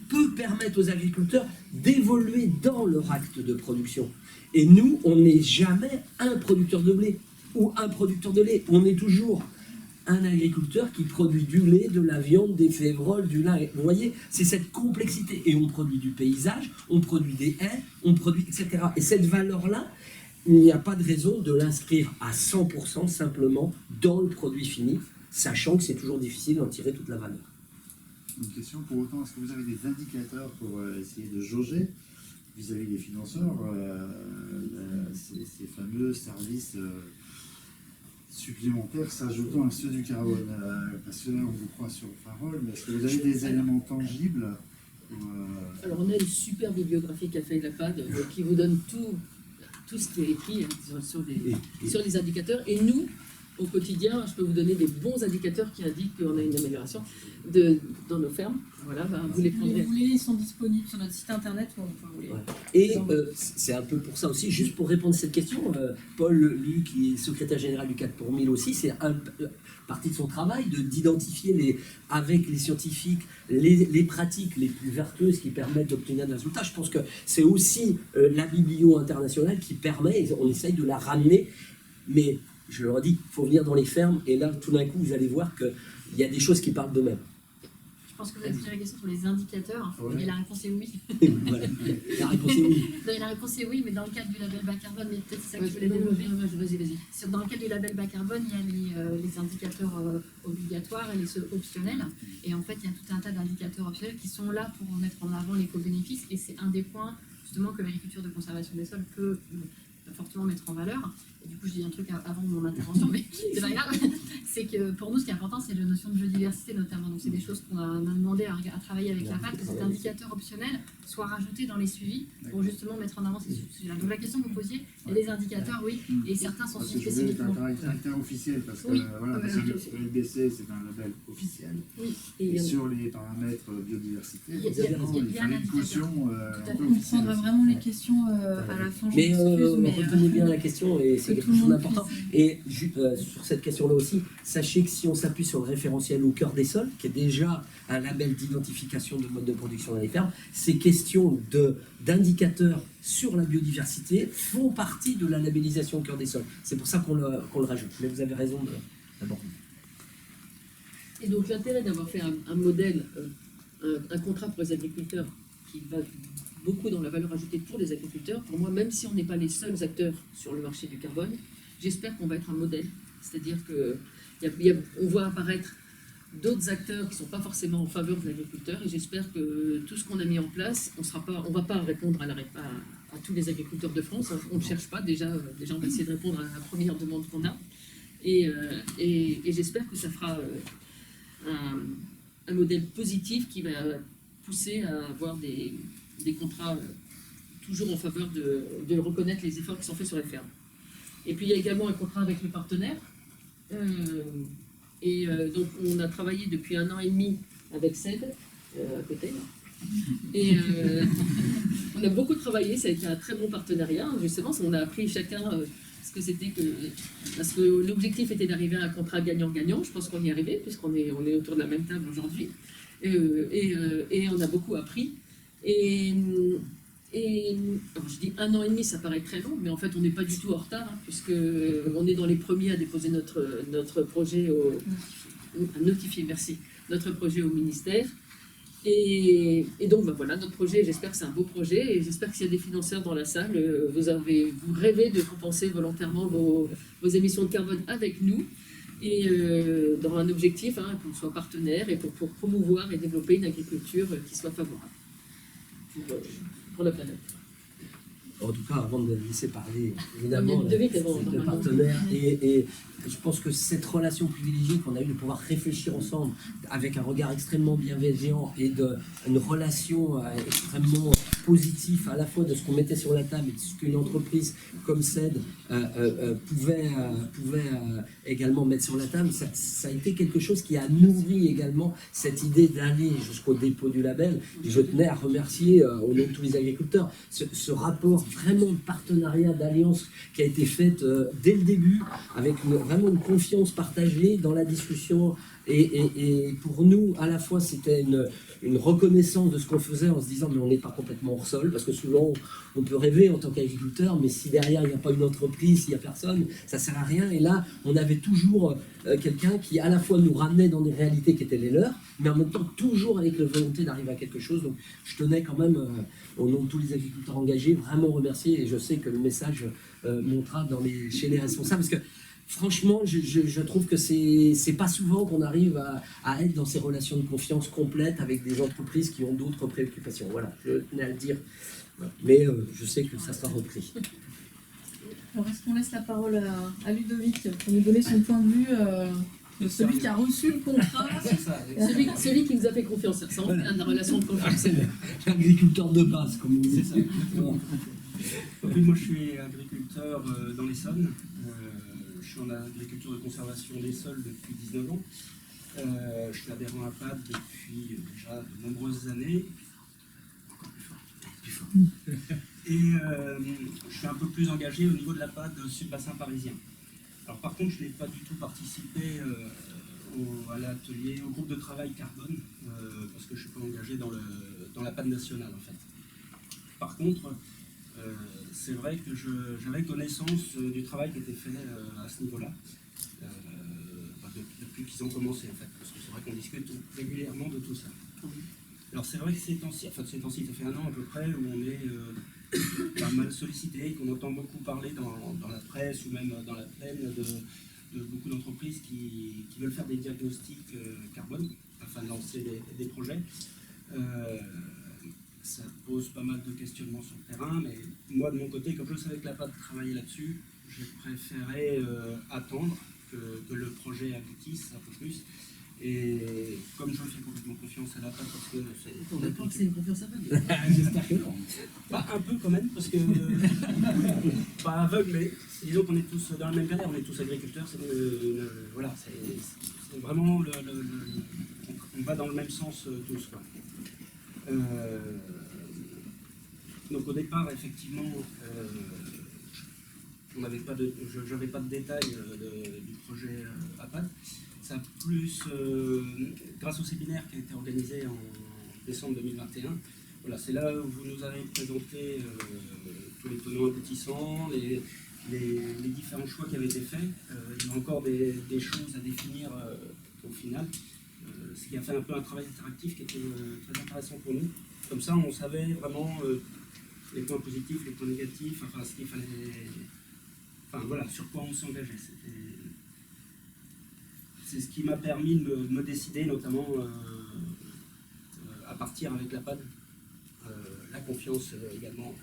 peut permettre aux agriculteurs d'évoluer dans leur acte de production. Et nous, on n'est jamais un producteur de blé ou un producteur de lait. On est toujours un agriculteur qui produit du lait, de la viande, des févroles, du lin. Vous voyez, c'est cette complexité. Et on produit du paysage, on produit des haies, on produit, etc. Et cette valeur-là, il n'y a pas de raison de l'inscrire à 100% simplement dans le produit fini, sachant que c'est toujours difficile d'en tirer toute la valeur. Une question pour autant, est-ce que vous avez des indicateurs pour essayer de jauger vis-à-vis des financeurs ces fameux services supplémentaires s'ajoutant à ceux du carbone? Parce que là, on vous croit sur parole, mais est-ce que vous avez des éléments tangibles Alors, on a une super bibliographie qu'a fait la PAD qui vous donne tout ce qui est écrit sur les indicateurs. Et nous, au quotidien, je peux vous donner des bons indicateurs qui indiquent qu'on a une amélioration dans nos fermes. Voilà, vous les Vous prendrez. les voulez, ils sont disponibles sur notre site internet. Ou vous voulez. Ouais. Et c'est un peu pour ça aussi, juste pour répondre à cette question, Paul Luc, qui est secrétaire général du 4 pour 1000 aussi, c'est partie de son travail d'identifier avec les scientifiques les pratiques les plus vertueuses qui permettent d'obtenir des résultats. Je pense que c'est aussi la biblio internationale qui permet, on essaye de la ramener, mais je leur dis, il faut venir dans les fermes, et là, tout d'un coup, vous allez voir qu'il y a des choses qui parlent d'eux-mêmes. Je pense que vous avez posé la question sur les indicateurs, Ouais. et la réponse est oui. Voilà. La réponse est oui. Non, la réponse est oui, mais dans le cadre du label bas carbone, mais peut-être c'est ça que je voulais Non, développer. vas-y. Dans le cadre du label bas carbone, il y a les indicateurs obligatoires et les optionnels. Et en fait, il y a tout un tas d'indicateurs optionnels qui sont là pour mettre en avant l'éco-bénéfice. Et c'est un des points, justement, que l'agriculture de conservation des sols peut fortement mettre en valeur. Et du coup, je dis un truc avant mon intervention, mais c'est pas grave. C'est que pour nous, ce qui est important, c'est la notion de biodiversité notamment. Donc, c'est des choses qu'on a demandé à travailler avec la PAC, que cet indicateur optionnel soit rajouté dans les suivis pour justement mettre en avant ces sujets-là. Donc, la question que vous posiez, il y a des indicateurs, oui, et certains sont Parce que je voulais spécifiquement. un caractère officiel, parce que Oui. voilà, Ouais, parce que ouais, le LBC c'est un label officiel. Oui. Et sur les paramètres biodiversité, Il y a- il y a- évidemment, il y a il bien fallait un une indicateur. caution à un peu On officielle. prendra vraiment les questions à la fin. je Mais m'excuse, retenez bien la question, et c'est que quelque tout le chose monde d'important. puisse- Et sur cette question-là aussi, sachez que si on s'appuie sur le référentiel au cœur des sols, qui est déjà un label d'identification de mode de production dans les fermes, ces questions d'indicateurs sur la biodiversité font partie de la labellisation au cœur des sols. C'est pour ça qu'on le rajoute. Mais vous avez raison d'aborder. Et donc l'intérêt d'avoir fait un modèle, un contrat pour les agriculteurs qui va beaucoup dans la valeur ajoutée pour les agriculteurs, pour moi, même si on n'est pas les seuls acteurs sur le marché du carbone, j'espère qu'on va être un modèle. C'est-à-dire qu'on voit apparaître d'autres acteurs qui ne sont pas forcément en faveur de l'agriculteur, et j'espère que tout ce qu'on a mis en place, on ne va pas répondre à tous les agriculteurs de France, hein. On ne cherche pas, déjà on va essayer de répondre à la première demande qu'on a, et j'espère que ça fera un modèle positif qui va pousser à avoir des contrats toujours en faveur de reconnaître les efforts qui sont faits sur les fermes. Et puis il y a également un contrat avec le partenaire. Donc on a travaillé depuis 1 an et demi avec CED à côté. Là. Et on a beaucoup travaillé, ça a été un très bon partenariat. Justement, on a appris chacun ce que c'était que. Parce que l'objectif était d'arriver à un contrat gagnant-gagnant. Je pense qu'on y est arrivé, puisqu'on est autour de la même table aujourd'hui. Et on a beaucoup appris. Alors je dis 1 an et demi, ça paraît très long, mais en fait on n'est pas du tout en retard, hein, puisqu'on est dans les premiers à déposer notre projet à notifier, merci, notre projet au ministère. Et donc voilà, notre projet, j'espère que c'est un beau projet, et j'espère que s'il y a des financeurs dans la salle, vous rêvez de compenser volontairement vos émissions de carbone avec nous, et dans un objectif, hein, qu'on soit partenaire, et pour promouvoir et développer une agriculture qui soit favorable pour la planète. En tout cas, avant de laisser parler, évidemment, On a une devise avant, le normalement. partenaire. Et je pense que cette relation privilégiée qu'on a eue de pouvoir réfléchir ensemble avec un regard extrêmement bienveillant et une relation extrêmement positive à la fois de ce qu'on mettait sur la table et de ce qu'une entreprise comme CED pouvait également mettre sur la table, ça a été quelque chose qui a nourri également cette idée d'aller jusqu'au dépôt du label. Et je tenais à remercier au nom de tous les agriculteurs ce rapport vraiment de partenariat, d'alliance qui a été faite dès le début avec vraiment une confiance partagée dans la discussion. Et pour nous, à la fois, c'était une reconnaissance de ce qu'on faisait en se disant mais on n'est pas complètement hors sol, parce que souvent on peut rêver en tant qu'agriculteur, mais si derrière il n'y a pas une entreprise, s'il n'y a personne, ça sert à rien. Et là, on avait toujours quelqu'un qui à la fois nous ramenait dans des réalités qui étaient les leurs, mais en même temps toujours avec la volonté d'arriver à quelque chose. Donc je tenais quand même, au nom de tous les agriculteurs engagés, vraiment remercier, et je sais que le message montera chez les responsables, parce que franchement, je trouve que c'est pas souvent qu'on arrive à être dans ces relations de confiance complètes avec des entreprises qui ont d'autres préoccupations. Voilà, je tenais à le dire. Mais je sais que ça sera repris. Alors, est-ce qu'on laisse la parole à Ludovic pour nous donner son point de vue de celui qui a reçu le contrat? Celui qui nous a fait confiance, ça en fait une relation de confiance. L'agriculteur de base, comme on dit. C'est ça. Oui, moi je suis agriculteur dans l'Essonne. Je suis en agriculture de conservation des sols depuis 19 ans. Je suis adhérent à PAD depuis déjà de nombreuses années. Encore plus fort. Et je suis un peu plus engagé au niveau de la PAD Sud-Bassin parisien. Alors par contre, je n'ai pas du tout participé à l'atelier, au groupe de travail carbone, parce que je ne suis pas engagé dans la PAD nationale en fait. Par contre, c'est vrai que j'avais connaissance du travail qui était fait à ce niveau-là, depuis qu'ils ont commencé en fait, parce que c'est vrai qu'on discute régulièrement de tout ça. Alors c'est vrai que ces temps-ci, ça fait 1 an à peu près, où on est pas mal sollicité, qu'on entend beaucoup parler dans la presse ou même dans la plaine de beaucoup d'entreprises qui veulent faire des diagnostics carbone afin de lancer des projets. Ça pose pas mal de questionnements sur le terrain, mais moi de mon côté, comme je savais que la PAD travaillait là-dessus, j'ai préféré attendre que le projet aboutisse un peu plus. Et comme je fais complètement confiance à la PAD, parce que c'est... On attend que c'est une confiance aveugle. J'espère que non. Bah, un peu quand même, parce que... pas aveugle, mais disons qu'on est tous dans la même galère, on est tous agriculteurs, voilà, c'est vraiment on va dans le même sens tous, quoi. Donc au départ, effectivement, je n'avais pas de détails du projet APAD. Ça a plus, grâce au séminaire qui a été organisé en décembre 2021, voilà, c'est là où vous nous avez présenté tous les tenants aboutissants, les différents choix qui avaient été faits. Il y a encore des choses à définir au final, ce qui a fait un peu un travail interactif qui était très intéressant pour nous. Comme ça, on savait vraiment les points positifs, les points négatifs, enfin ce qu'il fallait, enfin voilà, sur quoi on s'engageait. C'est ce qui m'a permis de me décider, notamment à partir avec la PAD, la confiance également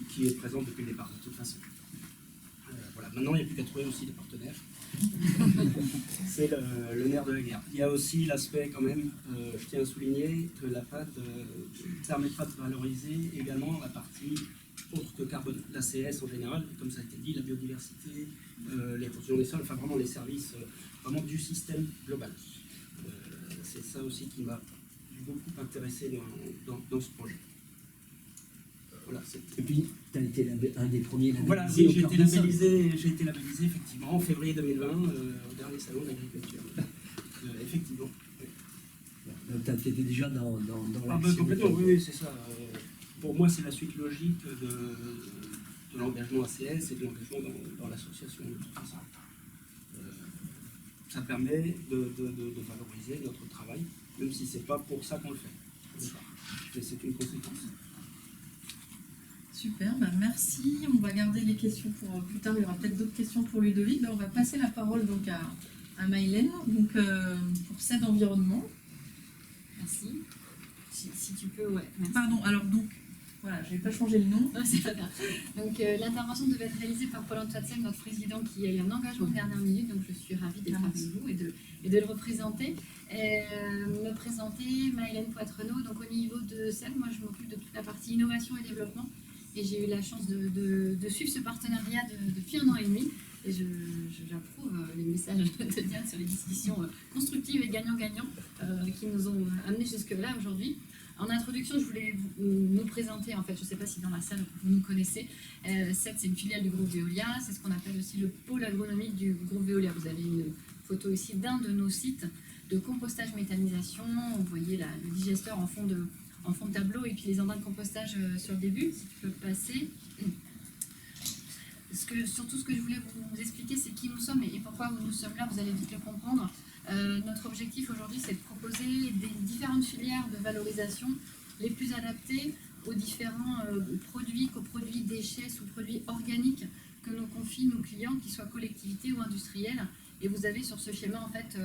qui est présente depuis le départ, de toute façon. Voilà. Maintenant, il n'y a plus qu'à trouver aussi des partenaires. C'est le nerf de la guerre. Il y a aussi l'aspect quand même, je tiens à souligner que la PAD permettra de valoriser également la partie autre que carbone, l'ACS en général, comme ça a été dit, la biodiversité, l'érosion des sols, enfin vraiment les services vraiment du système global. C'est ça aussi qui m'a beaucoup intéressé dans ce projet. Voilà, et puis, tu as été un des premiers labellisés. Voilà, oui, j'ai été labellisé effectivement en février 2020 au dernier salon de l'agriculture. Effectivement. Donc tu étais déjà dans complètement, oui, c'est ça. Pour moi, c'est la suite logique de l'engagement ACS et de l'engagement dans l'association de toute façon. Ça permet de valoriser notre travail, même si c'est pas pour ça qu'on le fait. Mais c'est une conséquence. Super, bah merci. On va garder les questions pour plus tard. Il y aura peut-être d'autres questions pour Ludovic. On va passer la parole donc à Maïlène donc, pour cet environnement. Merci. Si tu peux, ouais. Merci. Pardon, alors donc, voilà, je n'ai pas changé le nom. Non, c'est pas grave. Donc l'intervention devait être réalisée par Paul-Antoine Tsem, notre président, qui a eu un engagement de dernière minute. Donc je suis ravie d'être avec vous et de le représenter. Me présenter, Maïlène Poitrenaud. Donc au niveau de Tsem, moi je m'occupe de toute la partie innovation et développement. Et j'ai eu la chance de suivre ce partenariat depuis 1 an et demi. Et j'approuve les messages de Diane sur les discussions constructives et gagnant-gagnant qui nous ont amenés jusque-là aujourd'hui. En introduction, je voulais nous présenter, en fait, je ne sais pas si dans la salle vous nous connaissez, CET, c'est une filiale du groupe Veolia, c'est ce qu'on appelle aussi le pôle agronomique du groupe Veolia. Vous avez une photo ici d'un de nos sites de compostage méthanisation. Vous voyez le digesteur en fond de tableau et puis les engins de compostage sur le début, si tu peux passer. Surtout ce que je voulais vous expliquer, c'est qui nous sommes et pourquoi nous sommes là, vous allez vite le comprendre. Notre objectif aujourd'hui, c'est de proposer des différentes filières de valorisation les plus adaptées aux différents produits, coproduits, déchets, sous-produits organiques que nous confient nos clients, qu'ils soient collectivités ou industriels. Et vous avez sur ce schéma, en fait,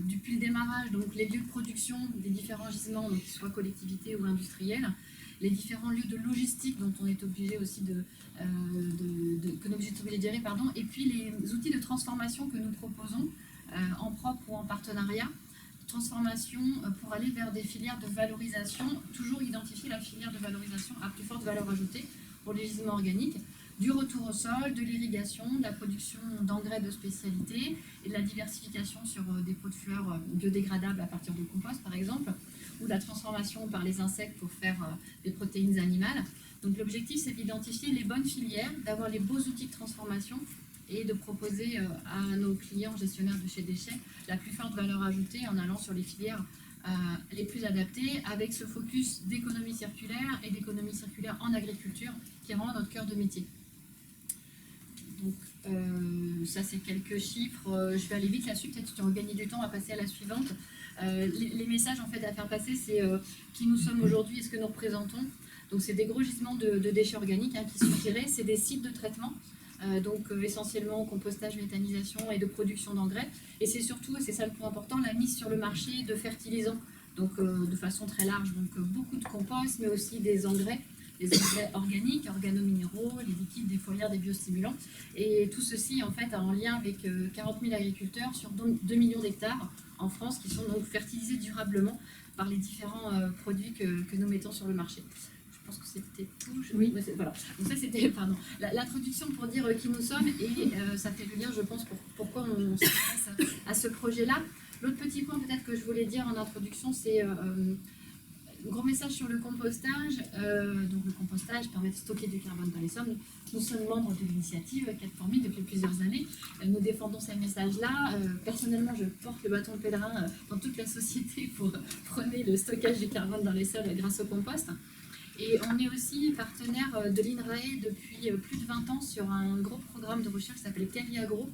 depuis le démarrage, donc les lieux de production des différents gisements, donc qu'ils soient collectivités ou industriels, les différents lieux de logistique dont on est obligé aussi et puis les outils de transformation que nous proposons en propre ou en partenariat, transformation pour aller vers des filières de valorisation, toujours identifier la filière de valorisation à plus forte valeur ajoutée pour les gisements organiques. du retour au sol, de l'irrigation, de la production d'engrais de spécialité et de la diversification sur des pots de fleurs biodégradables à partir de compost par exemple, ou de la transformation par les insectes pour faire des protéines animales. Donc l'objectif c'est d'identifier les bonnes filières, d'avoir les beaux outils de transformation et de proposer à nos clients gestionnaires de chez Déchets la plus forte valeur ajoutée en allant sur les filières les plus adaptées avec ce focus d'économie circulaire et d'économie circulaire en agriculture qui est vraiment notre cœur de métier. Donc ça c'est quelques chiffres, je vais aller vite là-dessus, peut-être que tu vas gagner du temps à passer à la suivante. Les messages en fait à faire passer c'est qui nous sommes aujourd'hui et ce que nous représentons. Donc c'est des gros gisements de déchets organiques qui sont tirés, c'est des sites de traitement. Donc essentiellement compostage, méthanisation et de production d'engrais. Et c'est surtout, et c'est ça le point important, la mise sur le marché de fertilisants, donc de façon très large, donc beaucoup de compost, mais aussi des engrais organiques, organominéraux, les liquides, des foliaires, des biostimulants. Et tout ceci en fait en lien avec 40 000 agriculteurs sur 2 millions d'hectares en France qui sont donc fertilisés durablement par les différents produits que nous mettons sur le marché. Je pense que c'était tout. Oui. Voilà. Donc ça c'était l'introduction pour dire qui nous sommes et ça fait le lien, je pense, pourquoi on s'intéresse à ce projet-là. L'autre petit point peut-être que je voulais dire en introduction, c'est un gros message sur le compostage. Donc le compostage permet de stocker du carbone dans les sols. Nous sommes membres de l'initiative 4 depuis plusieurs années. Nous défendons ces messages-là. Personnellement, je porte le bâton de pèlerin dans toute la société pour prôner le stockage du carbone dans les sols grâce au compost. Et on est aussi partenaire de l'INRAE depuis plus de 20 ans sur un gros programme de recherche qui s'appelle CaliAgro,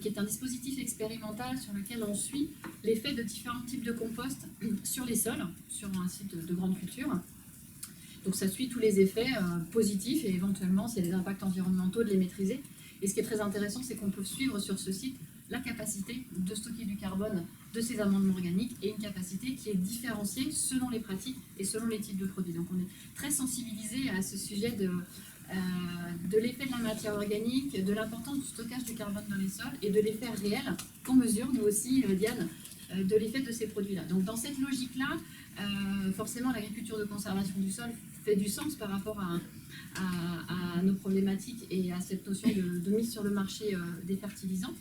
qui est un dispositif expérimental sur lequel on suit l'effet de différents types de compost sur les sols, sur un site de grande culture. Donc ça suit tous les effets positifs et éventuellement, s'il y a des impacts environnementaux, de les maîtriser. Et ce qui est très intéressant, c'est qu'on peut suivre sur ce site la capacité de stocker du carbone de ces amendements organiques et une capacité qui est différenciée selon les pratiques et selon les types de produits. Donc on est très sensibilisé à ce sujet de l'effet de la matière organique, de l'importance du stockage du carbone dans les sols et de l'effet réel qu'on mesure, nous aussi, Diane, de l'effet de ces produits-là. Donc dans cette logique-là, forcément l'agriculture de conservation du sol fait du sens par rapport à nos problématiques et à cette notion de mise sur le marché des fertilisants.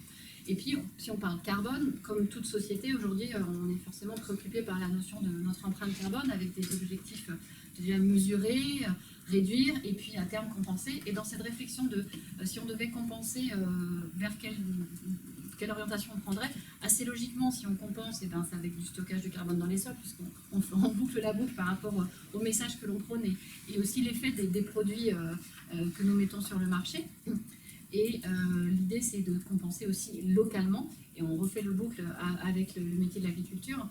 Et puis, si on parle carbone, comme toute société, aujourd'hui, on est forcément préoccupé par la notion de notre empreinte carbone avec des objectifs déjà mesurés, réduire et puis à terme compenser. Et dans cette réflexion de si on devait compenser, vers quelle orientation on prendrait, assez logiquement, si on compense, c'est avec du stockage de carbone dans les sols, puisqu'on boucle la boucle par rapport au message que l'on prône et aussi l'effet des produits que nous mettons sur le marché. Et l'idée, c'est de compenser aussi localement, et on refait le boucle avec le métier de l'agriculture.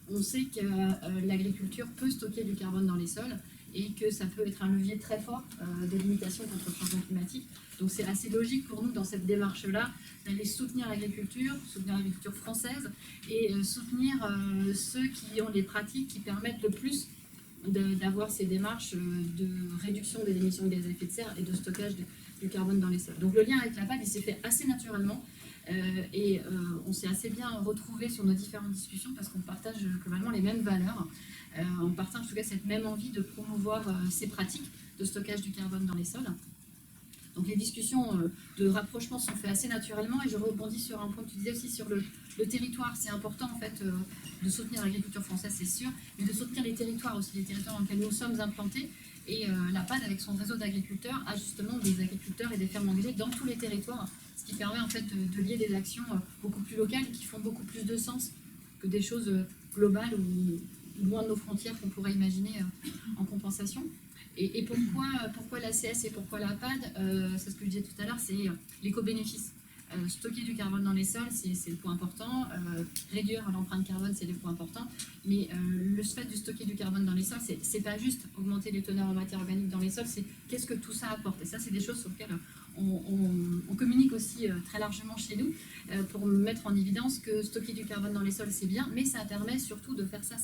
On sait que l'agriculture peut stocker du carbone dans les sols et que ça peut être un levier très fort de limitation contre le changement climatique. Donc c'est assez logique pour nous, dans cette démarche-là, d'aller soutenir l'agriculture française, et soutenir ceux qui ont les pratiques qui permettent le plus d'avoir ces démarches de réduction des émissions de gaz à effet de serre et de stockage du carbone dans les sols. Donc le lien avec la PAD, il s'est fait assez naturellement et on s'est assez bien retrouvés sur nos différentes discussions parce qu'on partage globalement les mêmes valeurs. On partage en tout cas cette même envie de promouvoir ces pratiques de stockage du carbone dans les sols. Donc les discussions de rapprochement sont faites assez naturellement, et je rebondis sur un point que tu disais aussi sur le territoire. C'est important en fait de soutenir l'agriculture française, c'est sûr, mais de soutenir les territoires aussi, les territoires dans lesquels nous sommes implantés. Et la PAD, avec son réseau d'agriculteurs, a justement des agriculteurs et des fermes engagées dans tous les territoires, ce qui permet en fait de lier des actions beaucoup plus locales qui font beaucoup plus de sens que des choses globales ou loin de nos frontières qu'on pourrait imaginer en compensation. Et pourquoi l'ACS et pourquoi la PAD, c'est ce que je disais tout à l'heure, c'est l'éco-bénéfice. Stocker du carbone dans les sols, c'est le point important. Réduire l'empreinte carbone, c'est le point important. Mais le fait de stocker du carbone dans les sols, c'est pas juste augmenter les teneurs en matière organique dans les sols, c'est qu'est-ce que tout ça apporte. Et ça, c'est des choses sur lesquelles on communique aussi très largement chez nous pour mettre en évidence que stocker du carbone dans les sols, c'est bien, mais ça permet surtout de faire ça.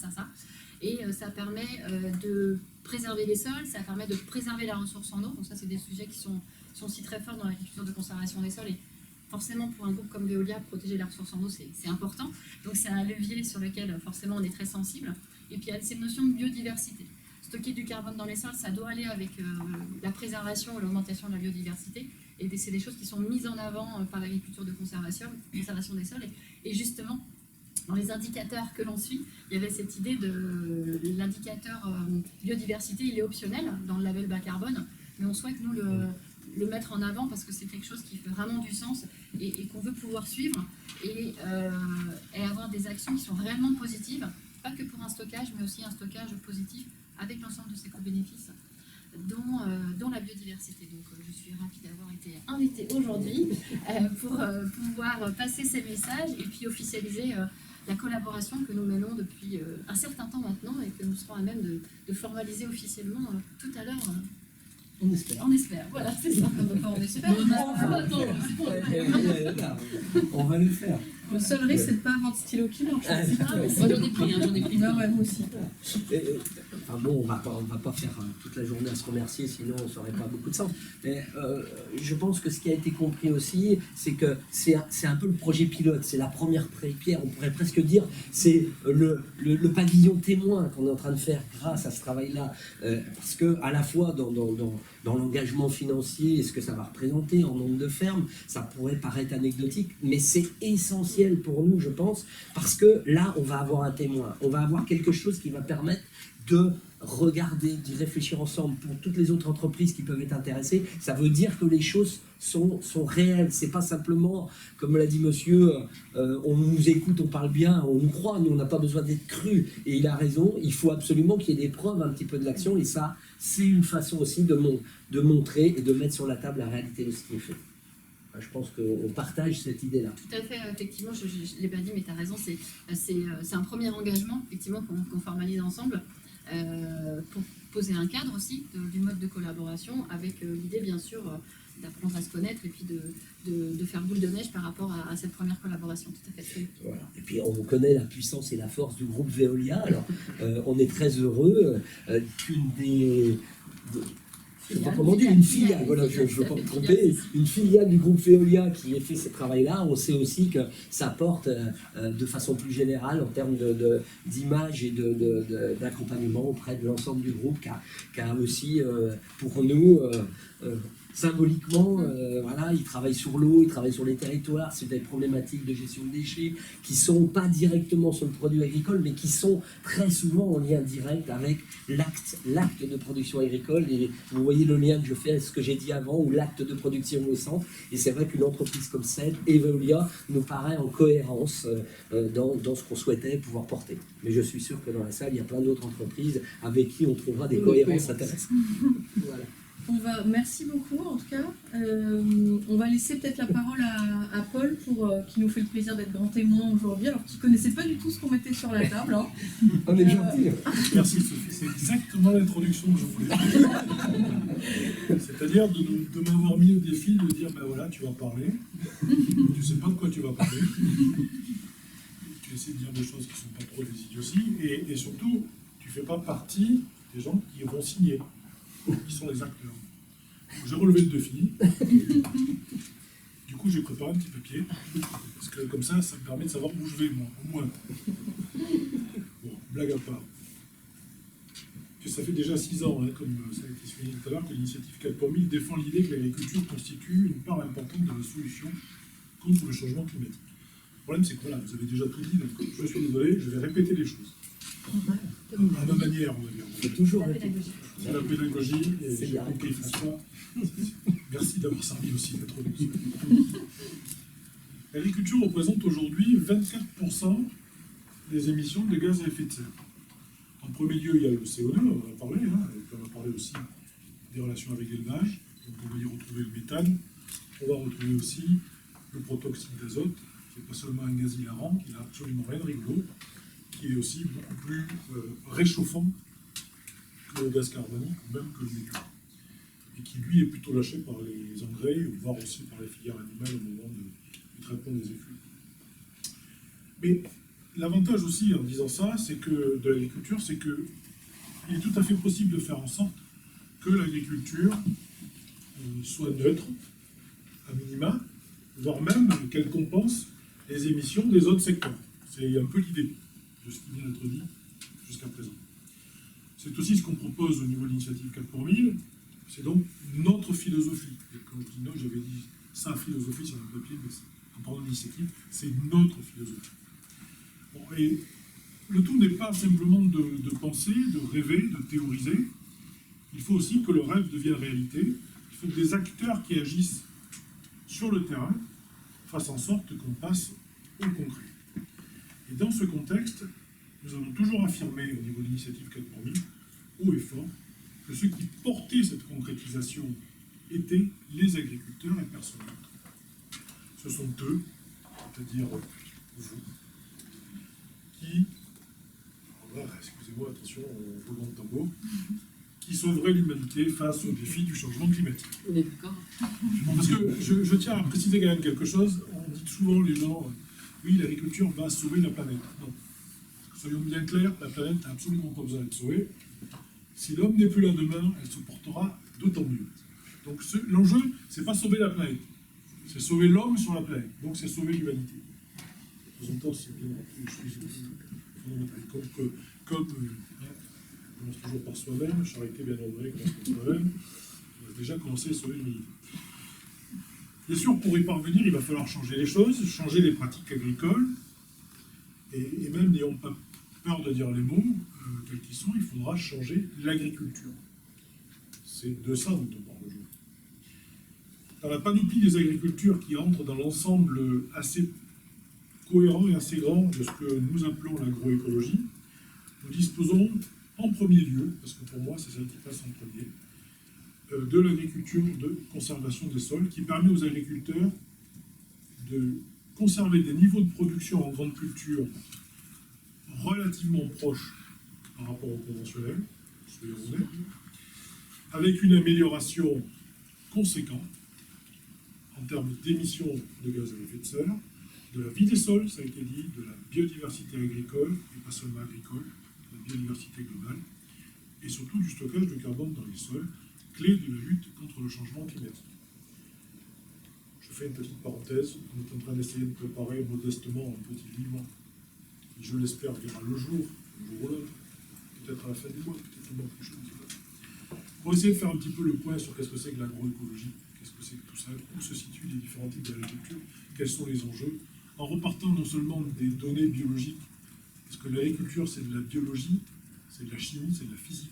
Et ça permet de préserver les sols, ça permet de préserver la ressource en eau. Donc ça, c'est des sujets qui sont aussi très forts dans l'agriculture de conservation des sols. Et forcément, pour un groupe comme Veolia, protéger la ressource en eau, c'est important. Donc c'est un levier sur lequel forcément on est très sensible. Et puis il y a cette notion de biodiversité. stocker du carbone dans les sols, ça doit aller avec la préservation et l'augmentation de la biodiversité. Et c'est des choses qui sont mises en avant par l'agriculture de conservation des sols. Et justement, dans les indicateurs que l'on suit, il y avait cette idée de l'indicateur biodiversité, il est optionnel dans le label bas carbone, mais on souhaite nous le mettre en avant parce que c'est quelque chose qui fait vraiment du sens et qu'on veut pouvoir suivre et avoir des actions qui sont réellement positives, pas que pour un stockage, mais aussi un stockage positif avec l'ensemble de ses co-bénéfices, dont la biodiversité. Donc je suis ravie d'avoir été invitée aujourd'hui pour pouvoir passer ces messages et puis officialiser la collaboration que nous menons depuis un certain temps maintenant et que nous serons à même de formaliser officiellement tout à l'heure. On espère. On espère, voilà, c'est ça. On espère. On va le faire. Le seul risque, c'est de ne pas avoir de stylo qui marche. Moi j'en ai pris, j'en ai pris. Non, ouais, moi aussi. Enfin bon, on va pas faire toute la journée à se remercier, sinon ça n'aurait pas beaucoup de sens. Mais je pense que ce qui a été compris aussi, c'est que c'est un peu le projet pilote, c'est la première pierre, on pourrait presque dire, c'est le pavillon témoin qu'on est en train de faire grâce à ce travail-là. Parce que à la fois dans l'engagement financier et ce que ça va représenter en nombre de fermes, ça pourrait paraître anecdotique, mais c'est essentiel pour nous, je pense, parce que là, on va avoir un témoin, on va avoir quelque chose qui va permettre de regarder, d'y réfléchir ensemble pour toutes les autres entreprises qui peuvent être intéressées. Ça veut dire que les choses sont réelles. C'est pas simplement, comme l'a dit monsieur, on nous écoute, on parle bien, on nous croit, nous on n'a pas besoin d'être cru. Et il a raison, il faut absolument qu'il y ait des preuves un petit peu de l'action. Et ça, c'est une façon aussi de montrer et de mettre sur la table la réalité de ce qui est fait. Je pense qu'on partage cette idée-là. Tout à fait, effectivement, je ne l'ai pas dit, mais tu as raison, c'est un premier engagement, effectivement, qu'on formalise ensemble. Pour poser un cadre aussi du mode de collaboration avec l'idée bien sûr d'apprendre à se connaître et puis de faire boule de neige par rapport à cette première collaboration. Tout à fait. Voilà. Et puis on connaît la puissance et la force du groupe Veolia. Alors on est très heureux qu'une des je ne sais pas comment dire, une filiale, voilà, je ne veux pas me tromper, une filiale du groupe Veolia qui ait fait ce travail-là. On sait aussi que ça porte de façon plus générale en termes d'image et d'accompagnement auprès de l'ensemble du groupe qui a aussi pour nous symboliquement, voilà, ils travaillent sur l'eau, ils travaillent sur les territoires, c'est des problématiques de gestion de déchets qui sont pas directement sur le produit agricole, mais qui sont très souvent en lien direct avec l'acte de production agricole. Et vous voyez le lien que je fais à ce que j'ai dit avant, ou l'acte de production au centre. Et c'est vrai qu'une entreprise comme cette, et Veolia, nous paraît en cohérence dans ce qu'on souhaitait pouvoir porter. Mais je suis sûr que dans la salle, il y a plein d'autres entreprises avec qui on trouvera des cohérences intéressantes. Voilà. Merci beaucoup en tout cas. On va laisser peut-être la parole à Paul qui nous fait le plaisir d'être grand témoin aujourd'hui, alors qu'il ne connaissait pas du tout ce qu'on mettait sur la table. Hein. On est gentil. Merci Sophie, c'est exactement l'introduction que je voulais. C'est-à-dire de m'avoir mis au défi de dire ben voilà, tu vas parler, tu sais pas de quoi tu vas parler, tu essaies de dire des choses qui ne sont pas trop des idioties, et surtout, tu ne fais pas partie des gens qui vont signer. Qui sont les acteurs. J'ai relevé le défi. Du coup, j'ai préparé un petit papier. Parce que comme ça me permet de savoir où je vais, moi, au moins. Bon, blague à part. Que ça fait déjà 6 ans, hein, comme ça a été souligné tout à l'heure, que l'initiative 4 pour 1000 défend l'idée que l'agriculture constitue une part importante de la solution contre le changement climatique. Le problème, c'est que voilà, vous avez déjà tout dit, donc je suis désolé, je vais répéter les choses. À ma manière, on va dire. C'est toujours La pédagogie. C'est la pédagogie, et j'ai compris François. Merci d'avoir servi aussi l'introduction. L'agriculture représente aujourd'hui 24% des émissions de gaz à effet de serre. En premier lieu, il y a le CO2, on en a parlé, hein, et puis on a parlé aussi des relations avec l'élevage, donc on va y retrouver le méthane, on va retrouver aussi le protoxyde d'azote, qui n'est pas seulement un gaz hilarant, qui n'a absolument rien de rigolo, qui est aussi beaucoup plus réchauffant que le gaz carbonique, ou même que le méthane. Et qui, lui, est plutôt lâché par les engrais, voire aussi par les filières animales au moment du traitement des effluves. Mais l'avantage aussi, en disant ça, c'est que de l'agriculture, c'est que il est tout à fait possible de faire en sorte que l'agriculture soit neutre, à minima, voire même qu'elle compense les émissions des autres secteurs. C'est un peu l'idée de ce qui vient d'être dit jusqu'à présent. C'est aussi ce qu'on propose au niveau de l'initiative 4 pour 1000. C'est donc notre philosophie. Et quand je dis notre, j'avais dit sa philosophie sur un papier, mais en parlant d'initiative, c'est notre philosophie. Bon, et le tout n'est pas simplement de penser, de rêver, de théoriser. Il faut aussi que le rêve devienne réalité. Il faut que des acteurs qui agissent sur le terrain fassent en sorte qu'on passe au concret. Et dans ce contexte, nous avons toujours affirmé au niveau de l'initiative 4 pour 1000, haut et fort, que ceux qui portaient cette concrétisation étaient les agriculteurs et personne d'autre. Ce sont eux, c'est-à-dire vous, qui, voilà, excusez-moi, attention au roulement de tambour, qui sauveraient l'humanité face aux défis du changement climatique. On est d'accord. Parce que je tiens à préciser quand même quelque chose. On dit souvent, les gens, oui, l'agriculture va sauver la planète. Non. Soyons bien clairs, la planète n'a absolument pas besoin d'être sauvée. Si l'homme n'est plus là demain, elle se portera d'autant mieux. Donc l'enjeu, c'est pas sauver la planète, c'est sauver l'homme sur la planète. Donc c'est sauver l'humanité. Vous entendez, c'est bien fondamental. Comme on commence toujours par soi-même, charité bien ordonnée commence par soi-même, on va déjà commencer à sauver l'humanité. Bien sûr, pour y parvenir, il va falloir changer les choses, changer les pratiques agricoles, et même n'ayons pas peur de dire les mots tels qu'ils sont, il faudra changer l'agriculture. C'est de ça dont on parle aujourd'hui. Dans la panoplie des agricultures qui entrent dans l'ensemble assez cohérent et assez grand de ce que nous appelons l'agroécologie, nous disposons en premier lieu, parce que pour moi c'est celle qui passe en premier, de l'agriculture de conservation des sols, qui permet aux agriculteurs de conserver des niveaux de production en grande culture relativement proches par rapport au conventionnel, soyons honnêtes, avec une amélioration conséquente en termes d'émissions de gaz à effet de serre, de la vie des sols, ça a été dit, de la biodiversité agricole, et pas seulement agricole, de la biodiversité globale, et surtout du stockage de carbone dans les sols, clé de la lutte contre le changement climatique. Je fais une petite parenthèse, on est en train d'essayer de préparer modestement un petit livre, qui je l'espère verra le jour ou l'autre, peut-être à la fin du mois, peut-être le mois prochain, pour essayer de faire un petit peu le point sur qu'est-ce que c'est que l'agroécologie, qu'est-ce que c'est que tout ça, où se situent les différents types d'agriculture, quels sont les enjeux, en repartant non seulement des données biologiques, parce que l'agriculture c'est de la biologie, c'est de la chimie, c'est de la physique.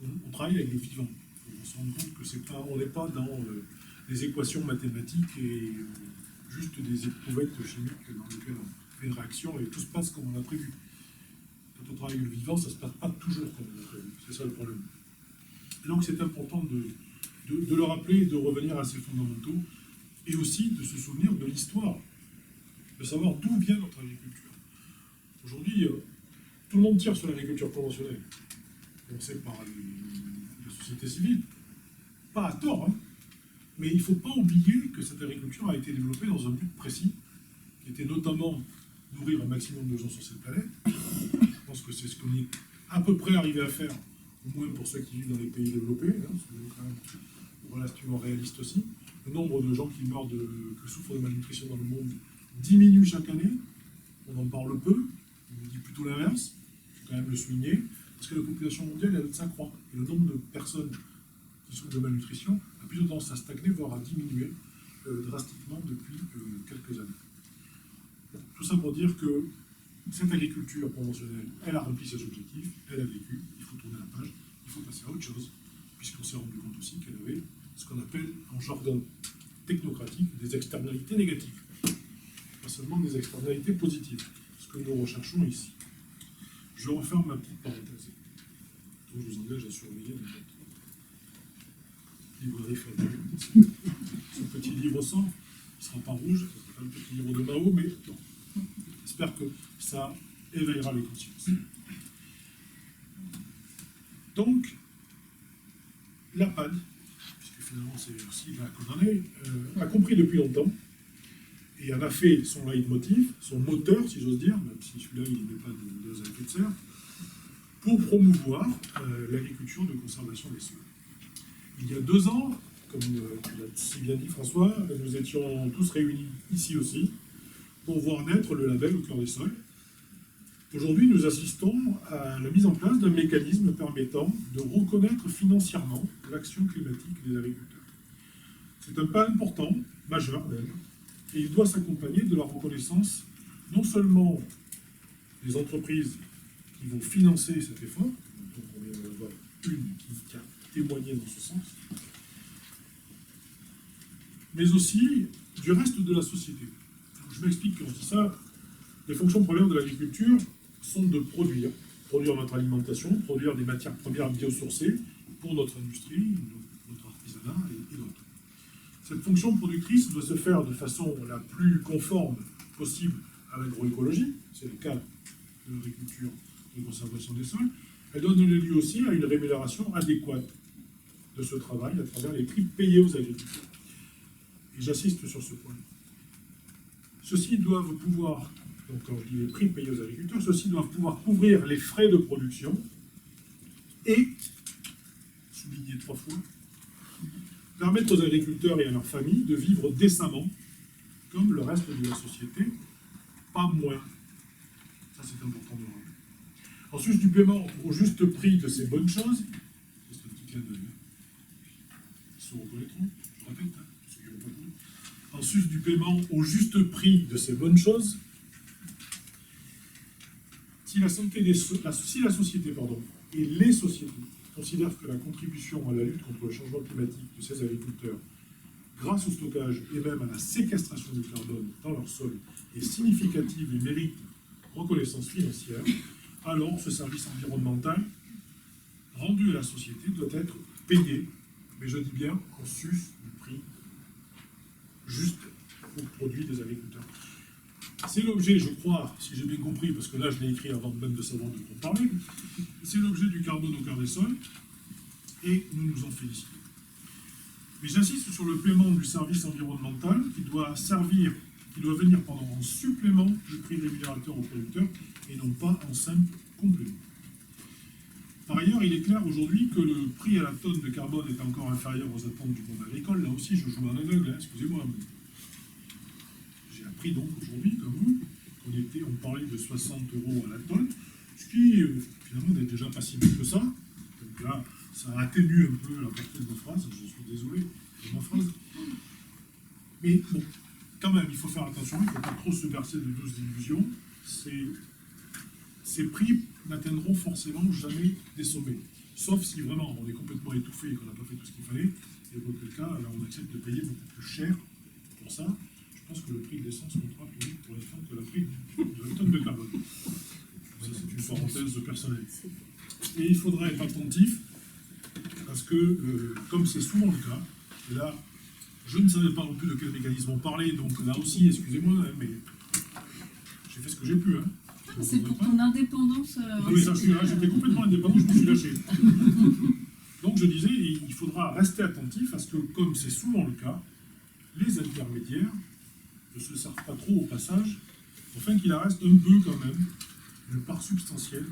On travaille avec le vivant. On se rend compte que c'est pas, on n'est pas dans les équations mathématiques et juste des éprouvettes chimiques dans lesquelles on fait une réaction et tout se passe comme on a prévu. Quand on travaille avec le vivant, ça ne se passe pas toujours comme on a prévu. C'est ça le problème. Et donc c'est important de le rappeler et de revenir à ces fondamentaux et aussi de se souvenir de l'histoire, de savoir d'où vient notre agriculture. Aujourd'hui, tout le monde tire sur l'agriculture conventionnelle. Commencé par la société civile. Pas à tort, hein. Mais il ne faut pas oublier que cette agriculture a été développée dans un but précis, qui était notamment nourrir un maximum de gens sur cette planète. Je pense que c'est ce qu'on est à peu près arrivé à faire, au moins pour ceux qui vivent dans les pays développés, hein, c'est quand même relativement réaliste aussi. Le nombre de gens qui meurent, que souffrent de malnutrition dans le monde diminue chaque année. On en parle peu, on dit plutôt l'inverse, il faut quand même le souligner, parce que la population mondiale, elle s'accroît. Et le nombre de personnes qui souffrent de malnutrition a plutôt tendance à stagner, voire à diminuer drastiquement depuis quelques années. Tout ça pour dire que cette agriculture conventionnelle, elle a rempli ses objectifs, elle a vécu, il faut tourner la page, il faut passer à autre chose, puisqu'on s'est rendu compte aussi qu'elle avait ce qu'on appelle en jargon technocratique des externalités négatives, pas seulement des externalités positives, ce que nous recherchons ici. Je referme ma petite parenthèse. Donc je vous engage à surveiller notre librairie favorite. Ce petit livre sort, il ne sera pas rouge, ce sera pas le petit livre de Mao, mais non. J'espère que ça éveillera les consciences. Donc, la PAD, puisque finalement c'est aussi là qu'on en est, a compris depuis longtemps et en a fait son leitmotiv, son moteur, si j'ose dire, même si celui-là il n'émet pas de gaz à effet de serre, pour promouvoir l'agriculture de conservation des sols. Il y a 2 ans, comme tu l'as si bien dit François, nous étions tous réunis ici aussi pour voir naître le label au cœur des sols, Aujourd'hui, nous assistons à la mise en place d'un mécanisme permettant de reconnaître financièrement l'action climatique des agriculteurs. C'est un pas important, majeur même, et il doit s'accompagner de la reconnaissance non seulement des entreprises qui vont financer cet effort, donc on vient d'avoir une qui a témoigné dans ce sens, mais aussi du reste de la société. Donc, je m'explique quand je dis ça. Les fonctions premières de l'agriculture sont de produire notre alimentation, produire des matières premières biosourcées pour notre industrie, notre artisanat et d'autres. Cette fonction productrice doit se faire de façon la plus conforme possible à l'agroécologie, c'est le cas de l'agriculture de conservation des sols. Elle doit donner lieu aussi à une rémunération adéquate de ce travail à travers les prix payés aux agriculteurs. Et j'insiste sur ce point. Ceux-ci doivent pouvoir, donc quand je dis les prix payés aux agriculteurs, ceux-ci doivent pouvoir couvrir les frais de production et, souligner 3 fois, permettre aux agriculteurs et à leurs familles de vivre décemment, comme le reste de la société, pas moins. Ça, c'est important de le rappeler. En sus du paiement au juste prix de ces bonnes choses, c'est un petit clin d'œil, ils se reconnaîtront, je répète, ceux qui n'ont pas compris. En sus du paiement au juste prix de ces bonnes choses, si la société et les sociétés considèrent que la contribution à la lutte contre le changement climatique de ces agriculteurs, grâce au stockage et même à la séquestration du carbone dans leur sol, est significative et mérite reconnaissance financière, alors ce service environnemental rendu à la société doit être payé, mais je dis bien en sus du prix juste aux produits des agriculteurs. C'est l'objet, je crois, si j'ai bien compris, parce que là je l'ai écrit avant même de savoir de quoi on parlait, c'est l'objet du carbone au cœur des sols, et nous nous en félicitons. Mais j'insiste sur le paiement du service environnemental qui doit venir en supplément du prix rémunérateur aux producteurs et non pas en simple complément. Par ailleurs, il est clair aujourd'hui que le prix à la tonne de carbone est encore inférieur aux attentes du monde agricole. Là aussi, je joue un aveugle, hein, excusez-moi. Mais j'ai appris donc aujourd'hui, comme vous, on parlait de 60 € à la tonne, ce qui finalement n'est déjà pas si bien que ça. Donc là, ça atténue un peu la portée de ma phrase, je suis désolé de ma phrase. Mais bon, quand même, il faut faire attention, il ne faut pas trop se bercer de douces illusions. Ces prix n'atteindront forcément jamais des sommets. Sauf si vraiment on est complètement étouffé et qu'on n'a pas fait tout ce qu'il fallait, et auquel cas, là, on accepte de payer beaucoup plus cher pour ça. Je pense que le prix de l'essence comptera plus vite pour l'instant que le prix de la tonne de carbone. Ça, c'est une parenthèse personnelle. Et il faudra être attentif, parce que, comme c'est souvent le cas, et là, je ne savais pas non plus de quel mécanisme on parlait, donc là aussi, excusez-moi, hein, mais j'ai fait ce que j'ai pu. Hein. C'est pour ton indépendance. Oui, ça, j'étais complètement indépendant, je me suis lâché. Donc je disais, il faudra rester attentif à ce que, comme c'est souvent le cas, les intermédiaires ne se servent pas trop au passage, afin qu'il en reste un peu quand même une part substantielle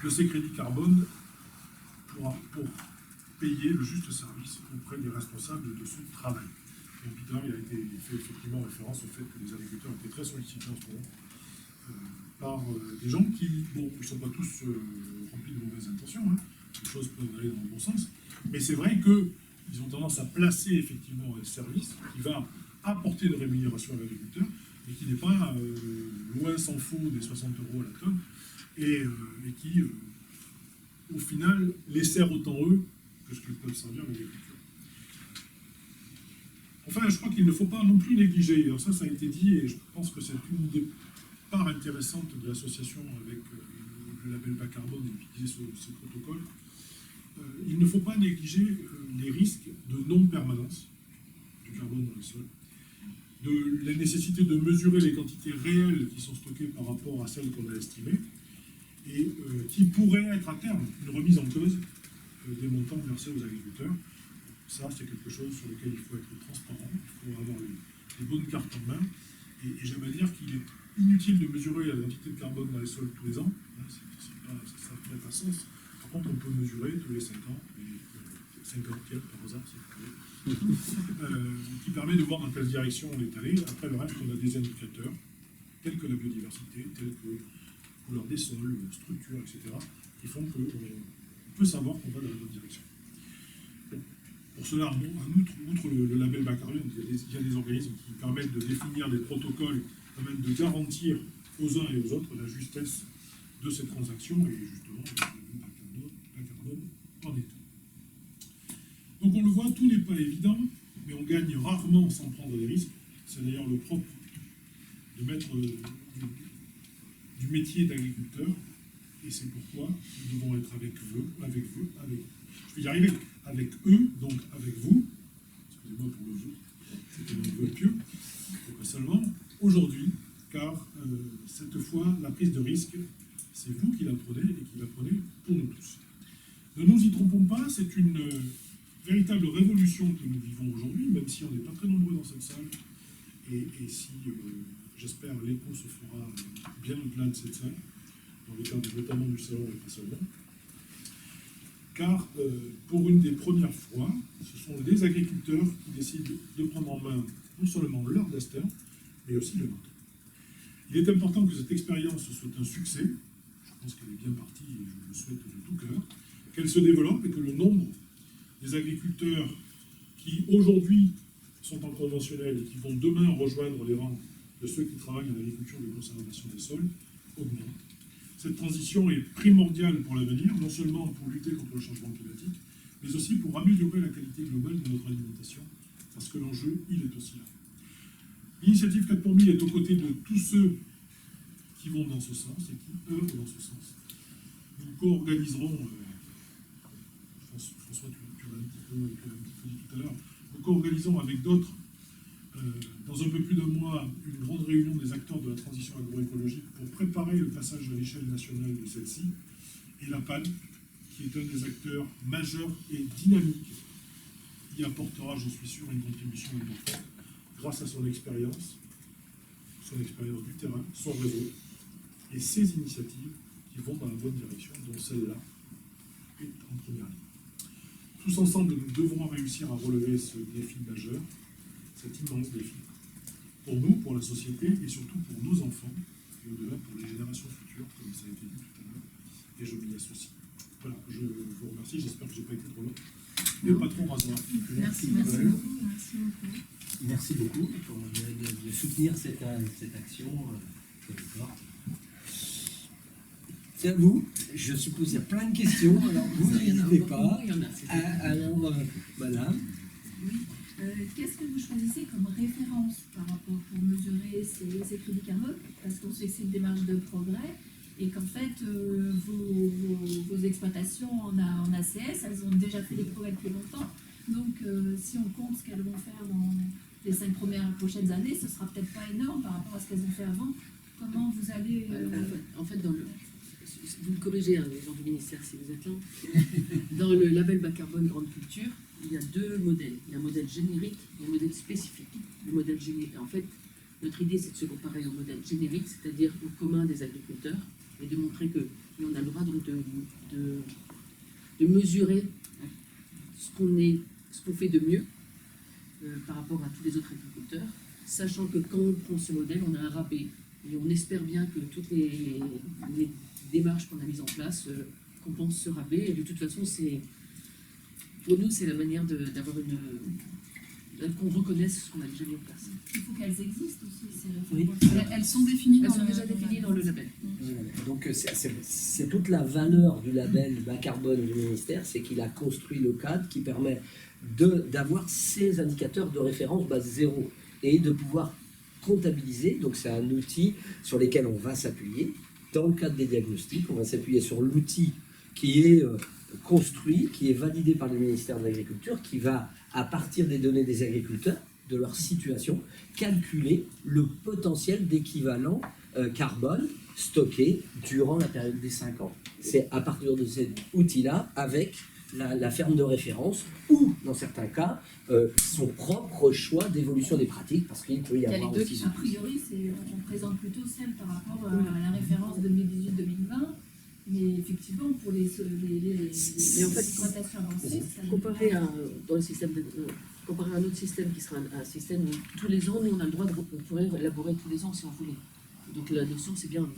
de ces crédits carbone pour payer le juste service auprès des responsables de ce travail. Et puis il a été fait effectivement référence au fait que les agriculteurs étaient très sollicités en ce moment par des gens qui, bon, ils ne sont pas tous remplis de mauvaises intentions, hein. Les choses peuvent aller dans le bon sens, mais c'est vrai qu'ils ont tendance à placer effectivement un service qui va apporter une rémunération à l'agriculteur, mais qui n'est pas loin s'en faut des 60 € à la tonne, et qui, au final, les sert autant eux que ce qu'ils peuvent servir l'agriculture. Enfin, je crois qu'il ne faut pas non plus négliger, alors ça a été dit, et je pense que c'est une des parts intéressantes de l'association avec le label bas carbone et utiliser ce protocole. Il ne faut pas négliger les risques de non-permanence du carbone dans les sols, de la nécessité de mesurer les quantités réelles qui sont stockées par rapport à celles qu'on a estimées, et qui pourrait être à terme une remise en cause des montants versés aux agriculteurs. Ça, c'est quelque chose sur lequel il faut être transparent, il faut avoir les bonnes cartes en main, et j'aime à dire qu'il est inutile de mesurer la quantité de carbone dans les sols tous les ans, hein, ça n'a pas sens. Par contre, on peut mesurer tous les 5 ans, les 50e par hasard, qui permet de voir dans quelle direction on est allé. Après le reste, on a des indicateurs, tels que la biodiversité, tels que couleur des sols, structure, etc., qui font qu'on peut savoir qu'on va dans la bonne direction. Pour cela, outre le label Bacarium, il y a des organismes qui permettent de définir des protocoles, permettent de garantir aux uns et aux autres la justesse de ces transactions et justement le bicarbone en est. Donc on le voit, tout n'est pas évident, mais on gagne rarement sans prendre des risques. C'est d'ailleurs le propre de mettre du métier d'agriculteur, et c'est pourquoi nous devons être avec vous, je vais y arriver, avec eux, donc avec vous, excusez-moi pour le vous, c'était un vœu pieux, et pas seulement, aujourd'hui, car cette fois, la prise de risque, c'est vous qui la prenez et qui la prenez pour nous tous. Ne nous y trompons pas, c'est une véritable révolution que nous vivons aujourd'hui, même si on n'est pas très nombreux dans cette salle, et si, j'espère, l'écho se fera bien au-delà de cette salle, dans le cadre notamment du salon et pas seulement. Car pour une des premières fois, ce sont des agriculteurs qui décident de prendre en main non seulement leur destin, mais aussi le nôtre. Il est important que cette expérience soit un succès, je pense qu'elle est bien partie et je le souhaite de tout cœur, qu'elle se développe et que le nombre des agriculteurs qui aujourd'hui sont en conventionnel et qui vont demain rejoindre les rangs de ceux qui travaillent en agriculture de conservation des sols augmente. Cette transition est primordiale pour l'avenir, non seulement pour lutter contre le changement climatique, mais aussi pour améliorer la qualité globale de notre alimentation, parce que l'enjeu, il est aussi là. L'initiative 4 pour 1000 est aux côtés de tous ceux qui vont dans ce sens et qui œuvrent dans ce sens. Nous co-organiserons, François, tu l'as un petit peu dit tout à l'heure, nous co-organisons avec d'autres, dans un peu plus d'un mois, une grande réunion des acteurs de la transition agroécologique pour préparer le passage à l'échelle nationale de celle-ci, et la PAN, qui est un des acteurs majeurs et dynamiques, y apportera, je suis sûr, une contribution importante grâce à son expérience du terrain, son réseau, et ses initiatives qui vont dans la bonne direction, dont celle-là est en première ligne. Tous ensemble, nous devrons réussir à relever ce défi majeur, cet immense défi, pour nous, pour la société, et surtout pour nos enfants, et au-delà pour les générations futures, comme ça a été dit tout à l'heure, et je m'y associe. Voilà, je vous remercie, j'espère que je n'ai pas été trop long, mais pas trop rasoir. Merci beaucoup. Merci beaucoup. Merci beaucoup de soutenir cette action que je porte. C'est à vous. Je suppose qu'il y a plein de questions, alors vous n'hésitez pas. Alors, madame. Oui. Qu'est-ce que vous choisissez comme référence par rapport pour mesurer ces crédits carbone? Parce qu'on sait que c'est une démarche de progrès et qu'en fait, vos exploitations en ACS, elles ont déjà fait des progrès depuis longtemps. Donc, si on compte ce qu'elles vont faire dans les 5 prochaines années, ce sera peut-être pas énorme par rapport à ce qu'elles ont fait avant. Comment vous allez... En fait, vous me corrigez, les gens du ministère, si vous êtes là. Dans le label bas carbone grande culture, il y a 2 modèles. Il y a un modèle générique et un modèle spécifique. Le modèle générique, en fait, notre idée, c'est de se comparer au modèle générique, c'est-à-dire au commun des agriculteurs, et de montrer qu'on a le droit donc de mesurer ce qu'on fait de mieux par rapport à tous les autres agriculteurs, sachant que quand on prend ce modèle, on a un rabais. Et on espère bien que toutes les démarches qu'on a mises en place compensent ce rabais. Et de toute façon, pour nous, c'est la manière d'avoir qu'on reconnaisse ce qu'on a déjà mis en place. Il faut qu'elles existent aussi. Oui. Elles sont définies Elles sont déjà définies dans le label. Donc c'est toute la valeur du label bas carbone du ministère, c'est qu'il a construit le cadre qui permet d'avoir ces indicateurs de référence base 0 et de pouvoir comptabiliser. Donc c'est un outil sur lequel on va s'appuyer. Dans le cadre des diagnostics, on va s'appuyer sur l'outil qui est construit, qui est validé par le ministère de l'Agriculture, qui va, à partir des données des agriculteurs, de leur situation, calculer le potentiel d'équivalent carbone stocké durant la période des 5 ans. C'est à partir de cet outil-là, avec la ferme de référence, ou, dans certains cas, son propre choix d'évolution des pratiques, parce qu'il peut y avoir aussi... A priori, on présente plutôt celle par rapport à la référence 2018-2020, mais effectivement, pour les mais en fait, exploitations avancées... Comparé à un autre système qui sera un système où tous les ans, nous, on a le droit on pourrait élaborer tous les ans si on voulait. Donc la notion, c'est bien,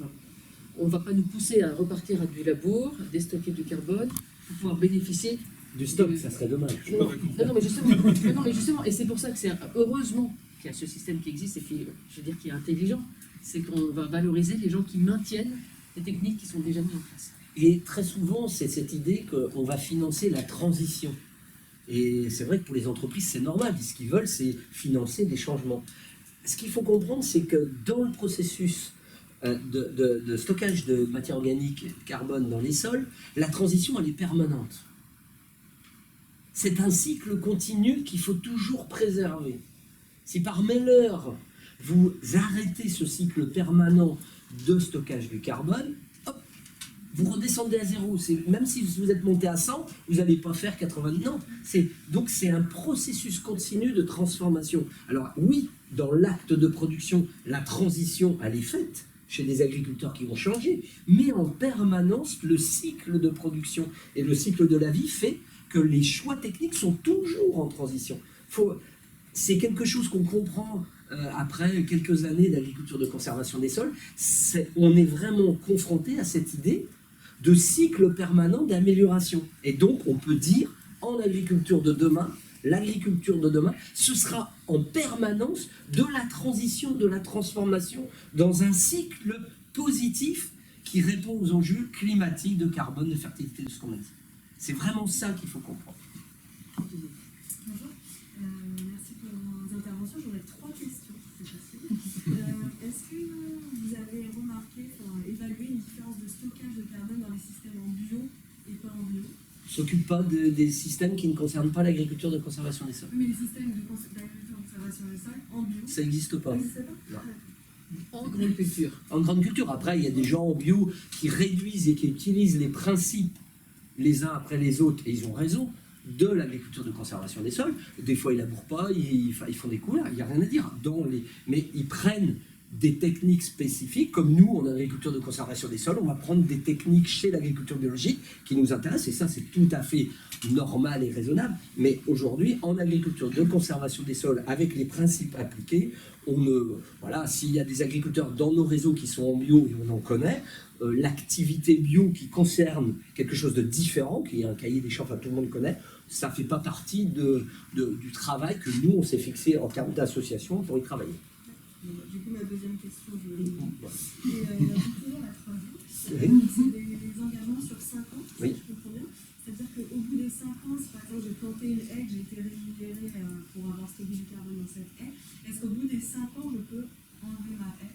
on ne va pas nous pousser à repartir à du labour, déstocker du carbone, pour pouvoir bénéficier Du stock, ça serait dommage. non, mais justement, et c'est pour ça que c'est heureusement qu'il y a ce système qui existe et qui, je veux dire, qui est intelligent, c'est qu'on va valoriser les gens qui maintiennent les techniques qui sont déjà mises en place. Et très souvent, c'est cette idée qu'on va financer la transition. Et c'est vrai que pour les entreprises, c'est normal. Ce qu'ils veulent, c'est financer des changements. Ce qu'il faut comprendre, c'est que dans le processus de stockage de matière organique, carbone dans les sols, la transition, elle est permanente. C'est un cycle continu qu'il faut toujours préserver. Si par malheur, vous arrêtez ce cycle permanent de stockage du carbone, hop, vous redescendez à zéro. Même si vous êtes monté à 100, vous n'allez pas faire 80. Non, donc c'est un processus continu de transformation. Alors oui, dans l'acte de production, la transition, elle est faite chez des agriculteurs qui vont changer, mais en permanence, le cycle de production et le cycle de la vie fait que les choix techniques sont toujours en transition. C'est quelque chose qu'on comprend après quelques années d'agriculture de conservation des sols. On est vraiment confronté à cette idée de cycle permanent d'amélioration. Et donc, on peut dire, en agriculture de demain, l'agriculture de demain, ce sera en permanence de la transition, de la transformation, dans un cycle positif qui répond aux enjeux climatiques, de carbone, de fertilité, de ce qu'on a dit. C'est vraiment ça qu'il faut comprendre. Bonjour, merci pour vos interventions. J'aurais 3 questions, si c'est possible. Est-ce que vous avez remarqué, évalué une différence de stockage de carbone dans les systèmes en bio et pas en bio? On ne s'occupe pas des systèmes qui ne concernent pas l'agriculture de conservation des sols. Mais les systèmes d'agriculture de conservation des sols en bio, Ça n'existe pas. ça n'existe pas? En grande culture. En grande culture, après, il y a des gens en bio qui réduisent et qui utilisent les principes les uns après les autres, et ils ont raison, de l'agriculture de conservation des sols. Des fois, ils ne labourent pas, ils font des couverts, il n'y a rien à dire. Mais ils prennent des techniques spécifiques, comme nous, en agriculture de conservation des sols, on va prendre des techniques chez l'agriculture biologique qui nous intéressent, et ça, c'est tout à fait normal et raisonnable. Mais aujourd'hui, en agriculture de conservation des sols, avec les principes appliqués, voilà, s'il y a des agriculteurs dans nos réseaux qui sont en bio, et on en connaît, l'activité bio qui concerne quelque chose de différent, qui est un cahier des charges, tout le monde connaît, ça ne fait pas partie du travail que nous, on s'est fixé en termes d'association pour y travailler. Du coup, ma deuxième question, et toujours la troisième, c'est des engagements sur 5 ans, si Oui. je comprends bien. C'est-à-dire qu'au bout des 5 ans, si par exemple j'ai planté une haie, que j'ai été rémunéré pour avoir stocké du carbone dans cette haie, est-ce qu'au bout des 5 ans, je peux enlever ma haie?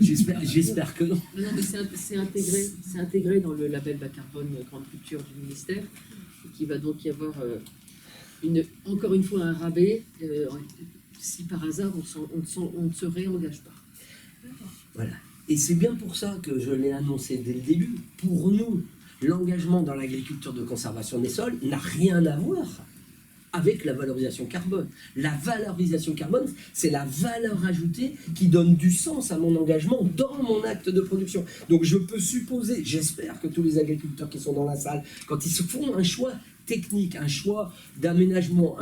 J'espère que non. Non, mais c'est intégré dans le label bas carbone grande culture du ministère, et qu'il va donc y avoir encore une fois un rabais si par hasard on ne se réengage pas. Voilà. Et c'est bien pour ça que je l'ai annoncé dès le début. Pour nous, l'engagement dans l'agriculture de conservation des sols n'a rien à voir avec la valorisation carbone. La valorisation carbone, c'est la valeur ajoutée qui donne du sens à mon engagement dans mon acte de production. Donc je peux supposer, j'espère que tous les agriculteurs qui sont dans la salle, quand ils se font un choix technique, un choix d'aménagement,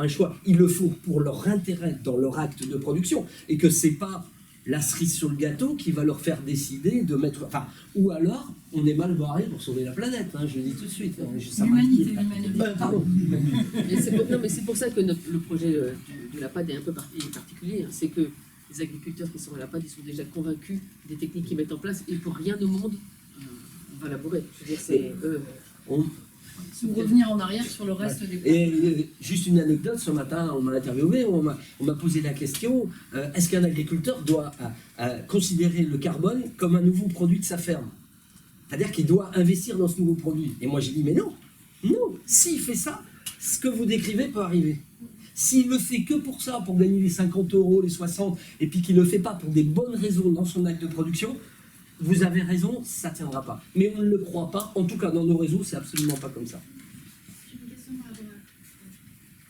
ils le font pour leur intérêt dans leur acte de production, et que c'est pas la cerise sur le gâteau qui va leur faire décider de mettre... Enfin, ou alors, on est mal barré pour sauver la planète, hein, je le dis tout de suite. L'humanité. Pardon. Mais c'est pour ça que le projet de l'APAD est un peu particulier, hein. C'est que les agriculteurs qui sont à l'APAD, ils sont déjà convaincus des techniques qu'ils mettent en place, et pour rien au monde, on va labourer. Je veux dire, c'est... Pour revenir en arrière sur le reste des points. Et juste une anecdote, ce matin, on m'a interviewé, on m'a posé la question, est-ce qu'un agriculteur doit considérer le carbone comme un nouveau produit de sa ferme? C'est-à-dire qu'il doit investir dans ce nouveau produit. Et moi j'ai dit, mais non, s'il fait ça, ce que vous décrivez peut arriver. S'il le fait que pour ça, pour gagner les 50 €, les 60, et puis qu'il ne le fait pas pour des bonnes raisons dans son acte de production, vous avez raison, ça ne tiendra pas. Mais on ne le croit pas, en tout cas dans nos réseaux, c'est absolument pas comme ça.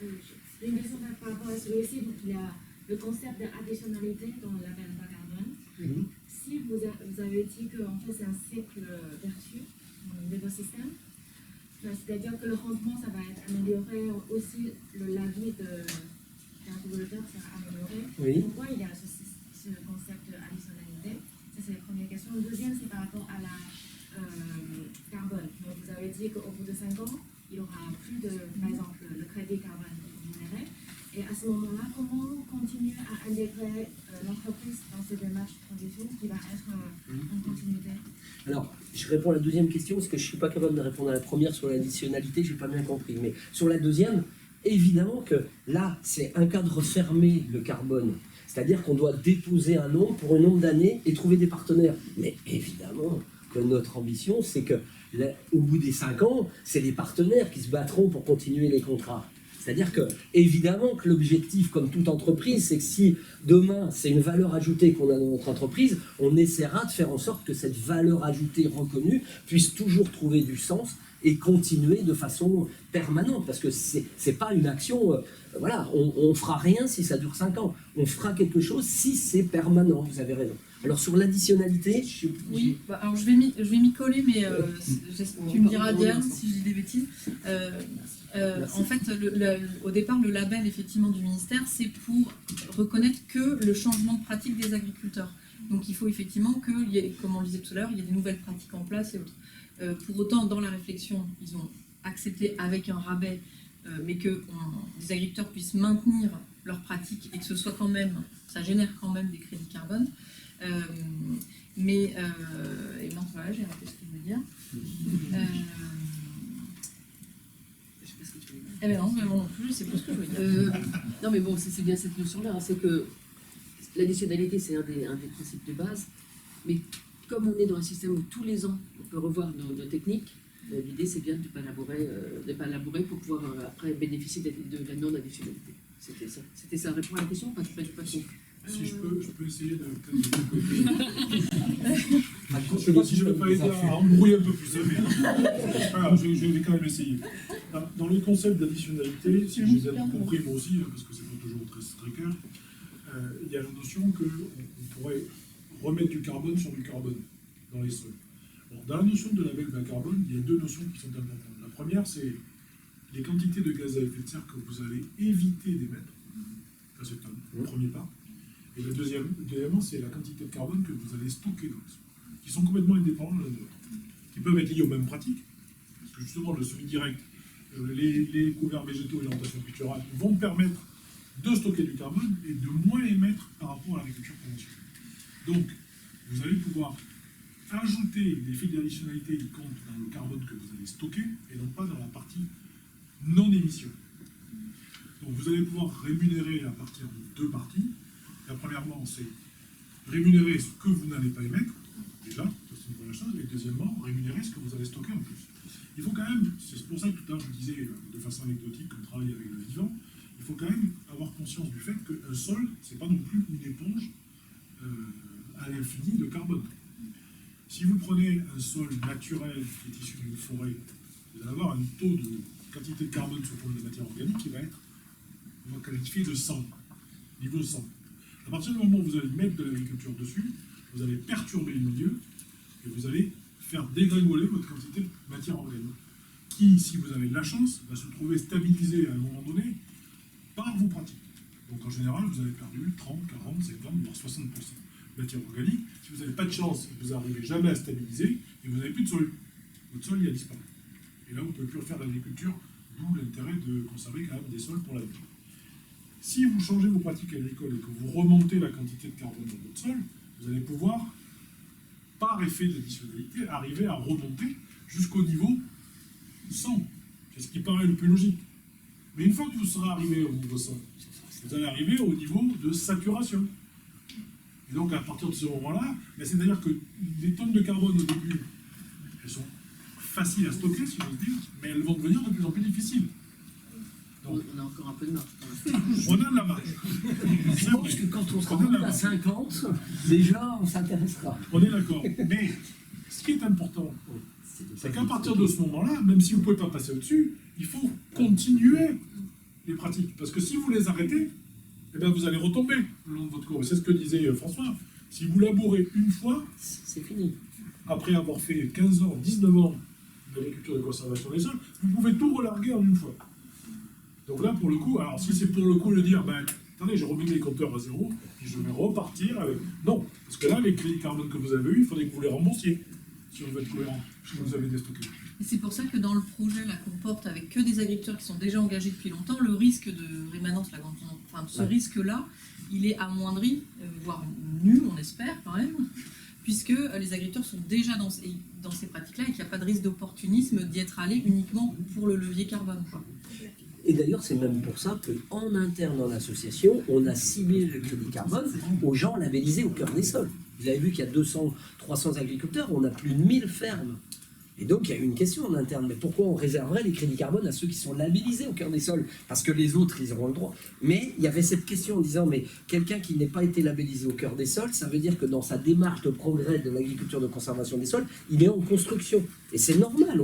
J'ai une question par rapport à celui-ci. Donc il y a le concept d'additionnalité dans le label bas carbone. Si vous avez dit que en fait, c'est un cycle vertueux de vos systèmes, c'est-à-dire que le rendement, ça va être amélioré, aussi la vie d'un agriculteur sera améliorée. Oui. Pourquoi il y a ce concept d'additionnalité? Ça, c'est la première question. question deuxième, c'est par rapport à la carbone. Donc, vous avez dit qu'au bout de 5 ans, il y aura plus de, par exemple, le crédit carbone rémunéré. Et à ce moment-là, comment continuer à intégrer l'entreprise dans cette démarche de transition qui va être en continuité? Alors, je réponds à la deuxième question parce que je ne suis pas capable de répondre à la première sur l'additionnalité, je n'ai pas bien compris. Mais sur la deuxième, évidemment que là, c'est un cadre fermé, le carbone. C'est-à-dire qu'on doit déposer un nom pour un nombre d'années et trouver des partenaires. Mais évidemment que notre ambition, c'est que au bout des 5 ans, c'est les partenaires qui se battront pour continuer les contrats. C'est-à-dire que, évidemment, que l'objectif, comme toute entreprise, c'est que si demain, c'est une valeur ajoutée qu'on a dans notre entreprise, on essaiera de faire en sorte que cette valeur ajoutée reconnue puisse toujours trouver du sens et continuer de façon permanente. Parce que c'est pas une action, voilà, on fera rien si ça dure 5 ans. On fera quelque chose si c'est permanent, vous avez raison. Alors sur l'additionnalité, oui, bah, alors je vais m'y coller, mais tu me diras, Diane, si je dis des bêtises. En fait, au départ, le label effectivement du ministère, c'est pour reconnaître que le changement de pratique des agriculteurs. Donc il faut effectivement qu'il y ait, comme on le disait tout à l'heure, il y ait des nouvelles pratiques en place et autres. Pour autant, dans la réflexion, ils ont accepté avec un rabais, mais que les agriculteurs puissent maintenir leurs pratiques et que ce soit quand même, ça génère quand même des crédits carbone. Et donc voilà, j'ai raté ce que je voulais dire. Eh bien non, mais moi non plus, je sais pas ce que je veux dire. Non mais bon, c'est bien cette notion-là, hein, c'est que l'additionnalité c'est un des principes de base, mais comme on est dans un système où tous les ans on peut revoir nos techniques, l'idée c'est bien de ne pas labourer pour pouvoir après bénéficier de la non-additionnalité. C'était ça, répondre à la question, pas compris. Si je peux essayer de... Je ne sais pas si je ne vais pas aider à embrouiller un peu plus, mais c'est pas grave, je vais quand même essayer. Dans le concept d'additionnalité, si j'ai bien compris moi aussi, parce que c'est pas toujours très clair, il y a la notion qu'on pourrait remettre du carbone sur du carbone dans les sols. Bon, dans la notion de label bas carbone, il y a 2 notions qui sont importantes. La première, c'est les quantités de gaz à effet de serre que vous allez éviter d'émettre. Ça, c'est un premier pas. Et le deuxièmement, c'est la quantité de carbone que vous allez stocker dans le sol, qui sont complètement indépendants l'un de l'autre, qui peuvent être liés aux mêmes pratiques, parce que justement le semi-direct, les couverts végétaux et l'orientation culturelle vont permettre de stocker du carbone et de moins émettre par rapport à l'agriculture conventionnelle. Donc, vous allez pouvoir ajouter des fils d'additionnalité qui comptent dans le carbone que vous allez stocker, et non pas dans la partie non-émission. Donc, vous allez pouvoir rémunérer à partir de 2 parties. Premièrement, c'est rémunérer ce que vous n'allez pas émettre, déjà, c'est une première chose, et deuxièmement, rémunérer ce que vous allez stocker en plus. Il faut quand même, c'est pour ça que tout à l'heure je disais de façon anecdotique qu'on travaille avec le vivant, il faut quand même avoir conscience du fait qu'un sol, c'est pas non plus une éponge à l'infini de carbone. Si vous prenez un sol naturel qui est issu d'une forêt, vous allez avoir un taux de quantité de carbone sous forme de matière organique qui va être, on va qualifier de 100, niveau 100. À partir du moment où vous allez mettre de l'agriculture dessus, vous allez perturber le milieu et vous allez faire dégringoler votre quantité de matière organique, qui, si vous avez de la chance, va se trouver stabilisée à un moment donné par vos pratiques. Donc en général, vous avez perdu 30, 40, 50, voire 60% de matière organique. Si vous n'avez pas de chance, vous n'arrivez jamais à stabiliser et vous n'avez plus de sol. Votre sol, il a disparu. Et là, vous ne pouvez plus refaire de l'agriculture, d'où l'intérêt de conserver quand même des sols pour l'avenir. Si vous changez vos pratiques agricoles et que vous remontez la quantité de carbone dans votre sol, vous allez pouvoir, par effet d'additionnalité, arriver à remonter jusqu'au niveau 100. C'est ce qui paraît le plus logique. Mais une fois que vous serez arrivé au niveau 100, vous allez arriver au niveau de saturation. Et donc à partir de ce moment-là, c'est-à-dire que les tonnes de carbone au début, elles sont faciles à stocker, si j'ose dire, mais elles vont devenir de plus en plus difficiles. Donc, on a encore un peu de marge. On a de la marge. Je pense que quand on sera à 50, déjà on s'intéressera. On est d'accord. Mais ce qui est important, c'est qu'à partir de ce moment-là, même si vous ne pouvez pas passer au-dessus, il faut continuer les pratiques. Parce que si vous les arrêtez, eh bien vous allez retomber le long de votre cours. Et c'est ce que disait François. Si vous labourez une fois, c'est fini. Après avoir fait 15 ans, 19 ans d'agriculture de conservation des sols, vous pouvez tout relarguer en une fois. Donc là, pour le coup, alors si c'est pour le coup de dire, ben, attendez, j'ai remis les compteurs à zéro, et je vais repartir avec... Non, parce que là, les crédits carbone que vous avez eus, il faudrait que vous les remboursiez, si on veut être cohérent, ce que vous avez déstocké. Et c'est pour ça que dans le projet là qu'on porte avec que des agriculteurs qui sont déjà engagés depuis longtemps, le risque de rémanence, là, ce risque-là, il est amoindri, voire nul, on espère quand même, puisque les agriculteurs sont déjà dans ces pratiques-là et qu'il n'y a pas de risque d'opportunisme d'y être allé uniquement pour le levier carbone, quoi. Et d'ailleurs, c'est même pour ça qu'en interne dans l'association, on a ciblé le crédit carbone aux gens labellisés au cœur des sols. Vous avez vu qu'il y a 200, 300 agriculteurs, on a plus de 1000 fermes. Et donc, il y a une question en interne. Mais pourquoi on réserverait les crédits carbone à ceux qui sont labellisés au cœur des sols? Parce que les autres, ils auront le droit. Mais il y avait cette question en disant, mais quelqu'un qui n'est pas été labellisé au cœur des sols, ça veut dire que dans sa démarche de progrès de l'agriculture de conservation des sols, il est en construction. Et c'est normal.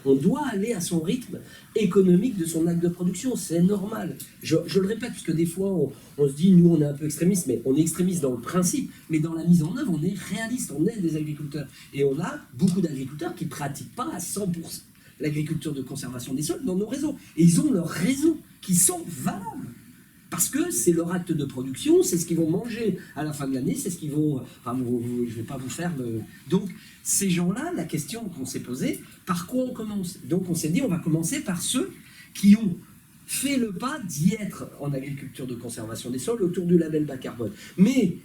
On doit aller à son rythme économique de son acte de production. C'est normal. Je le répète, parce que des fois, on se dit, nous, on est un peu extrémistes, mais on est extrémistes dans le principe. Mais dans la mise en œuvre, on est réaliste. On est des agriculteurs. Et on a beaucoup d'agriculteurs qui pratiquent pas à 100% l'agriculture de conservation des sols dans nos réseaux. Et ils ont leurs réseaux qui sont valables. Parce que c'est leur acte de production, c'est ce qu'ils vont manger à la fin de l'année, c'est ce qu'ils vont... Enfin, je ne vais pas vous faire... Donc, ces gens-là, la question qu'on s'est posée, par quoi on commence? Donc, on s'est dit, on va commencer par ceux qui ont fait le pas d'y être en agriculture de conservation des sols autour du label bas carbone. Mais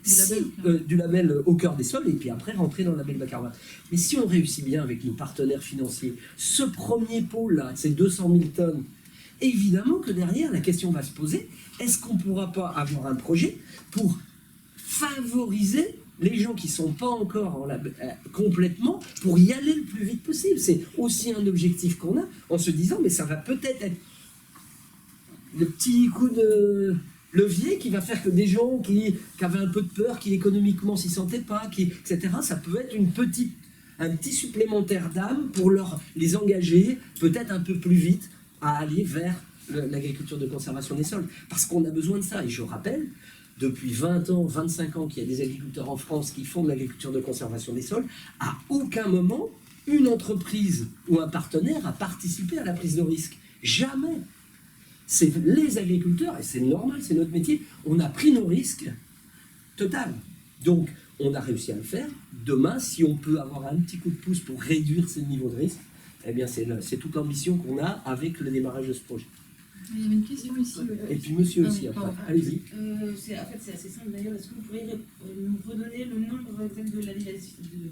du label au cœur des sols, et puis après rentrer dans le label bas carbone. Mais si on réussit bien avec nos partenaires financiers, ce premier pôle-là, ces 200 000 tonnes, évidemment que derrière, la question va se poser, est-ce qu'on ne pourra pas avoir un projet pour favoriser les gens qui ne sont pas encore complètement, pour y aller le plus vite possible? C'est aussi un objectif qu'on a, en se disant, mais ça va peut-être être le petit coup de levier qui va faire que des gens qui avaient un peu de peur, qui économiquement s'y sentaient pas, etc., ça peut être un petit supplémentaire d'âme pour les engager peut-être un peu plus vite à aller vers l'agriculture de conservation des sols. Parce qu'on a besoin de ça. Et je rappelle, depuis 20 ans, 25 ans qu'il y a des agriculteurs en France qui font de l'agriculture de conservation des sols, à aucun moment, une entreprise ou un partenaire a participé à la prise de risque. Jamais. C'est les agriculteurs, et c'est normal, c'est notre métier, on a pris nos risques total. Donc, on a réussi à le faire. Demain, si on peut avoir un petit coup de pouce pour réduire ces niveaux de risque, eh bien, c'est toute l'ambition qu'on a avec le démarrage de ce projet. Il y avait une question ici. Et puis monsieur aussi, après. Allez-y. En fait, c'est assez simple d'ailleurs. Est-ce que vous pourriez nous redonner le nombre exact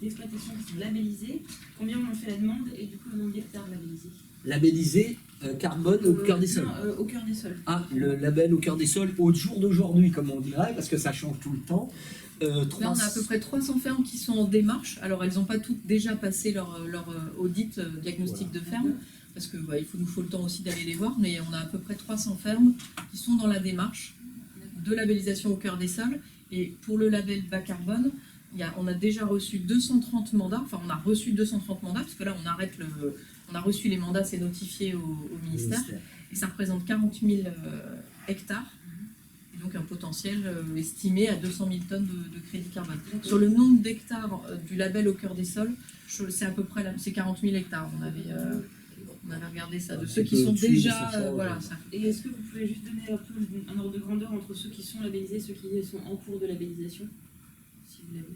d'exploitations qui sont labellisées, combien on en fait la demande et du coup le nombre d'hectares labellisés? Labellisé carbone au cœur des sols. Non, au cœur des sols. Ah, le label au cœur des sols au jour d'aujourd'hui, comme on dirait, parce que ça change tout le temps. Là, on a à peu près 300 fermes qui sont en démarche. Alors, elles n'ont pas toutes déjà passé leur audit diagnostic de ferme, parce qu'il nous faut le temps aussi d'aller les voir, mais on a à peu près 300 fermes qui sont dans la démarche de labellisation au cœur des sols. Et pour le label bas carbone, on a déjà reçu 230 mandats, enfin on a reçu 230 mandats, parce que là on a reçu les mandats, c'est notifié au ministère, et ça représente 40 000 hectares. Donc un potentiel estimé à 200 000 tonnes de crédit carbone. Sur le nombre d'hectares du label au cœur des sols, c'est à peu près c'est 40 000 hectares. On avait regardé ça, de ceux qui sont déjà... ça. Et est-ce que vous pouvez juste donner un peu un ordre de grandeur entre ceux qui sont labellisés et ceux qui sont en cours de labellisation, si vous l'avez?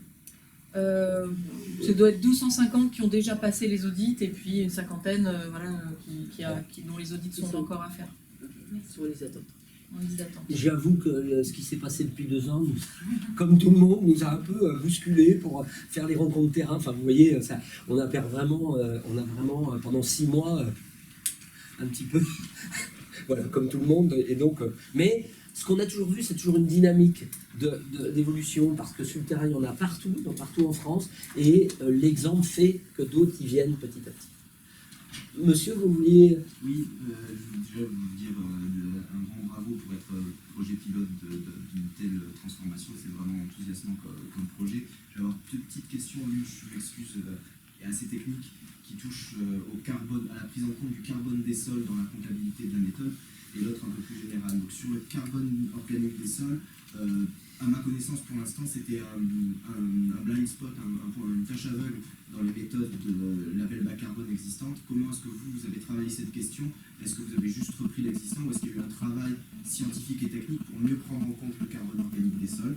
Ça doit être 250 qui ont déjà passé les audits et puis une cinquantaine dont les audits sont encore à faire. Sur les attentes. J'avoue que ce qui s'est passé depuis 2 ans, comme tout le monde, nous a un peu bousculé pour faire les rencontres terrain. Enfin, vous voyez, on a vraiment pendant 6 mois, un petit peu, voilà, comme tout le monde. Et donc, mais ce qu'on a toujours vu, c'est toujours une dynamique d'évolution, parce que sur le terrain, il y en a partout en France, et l'exemple fait que d'autres y viennent petit à petit. Monsieur, vous vouliez... Oui, je voulais déjà vous dire un grand bravo pour être projet pilote d'une telle transformation. C'est vraiment enthousiasmant comme projet. Je vais avoir deux petites questions. L'une, je m'excuse, est assez technique, qui touche au carbone, à la prise en compte du carbone des sols dans la comptabilité de la méthode, et l'autre un peu plus générale. Donc sur le carbone organique des sols, à ma connaissance, pour l'instant, c'était un blind spot, une tâche aveugle dans les méthodes de label bas carbone existantes. Comment est-ce que vous avez travaillé cette question? Est-ce que vous avez juste repris l'existant ou est-ce qu'il y a eu un travail scientifique et technique pour mieux prendre en compte le carbone organique des sols?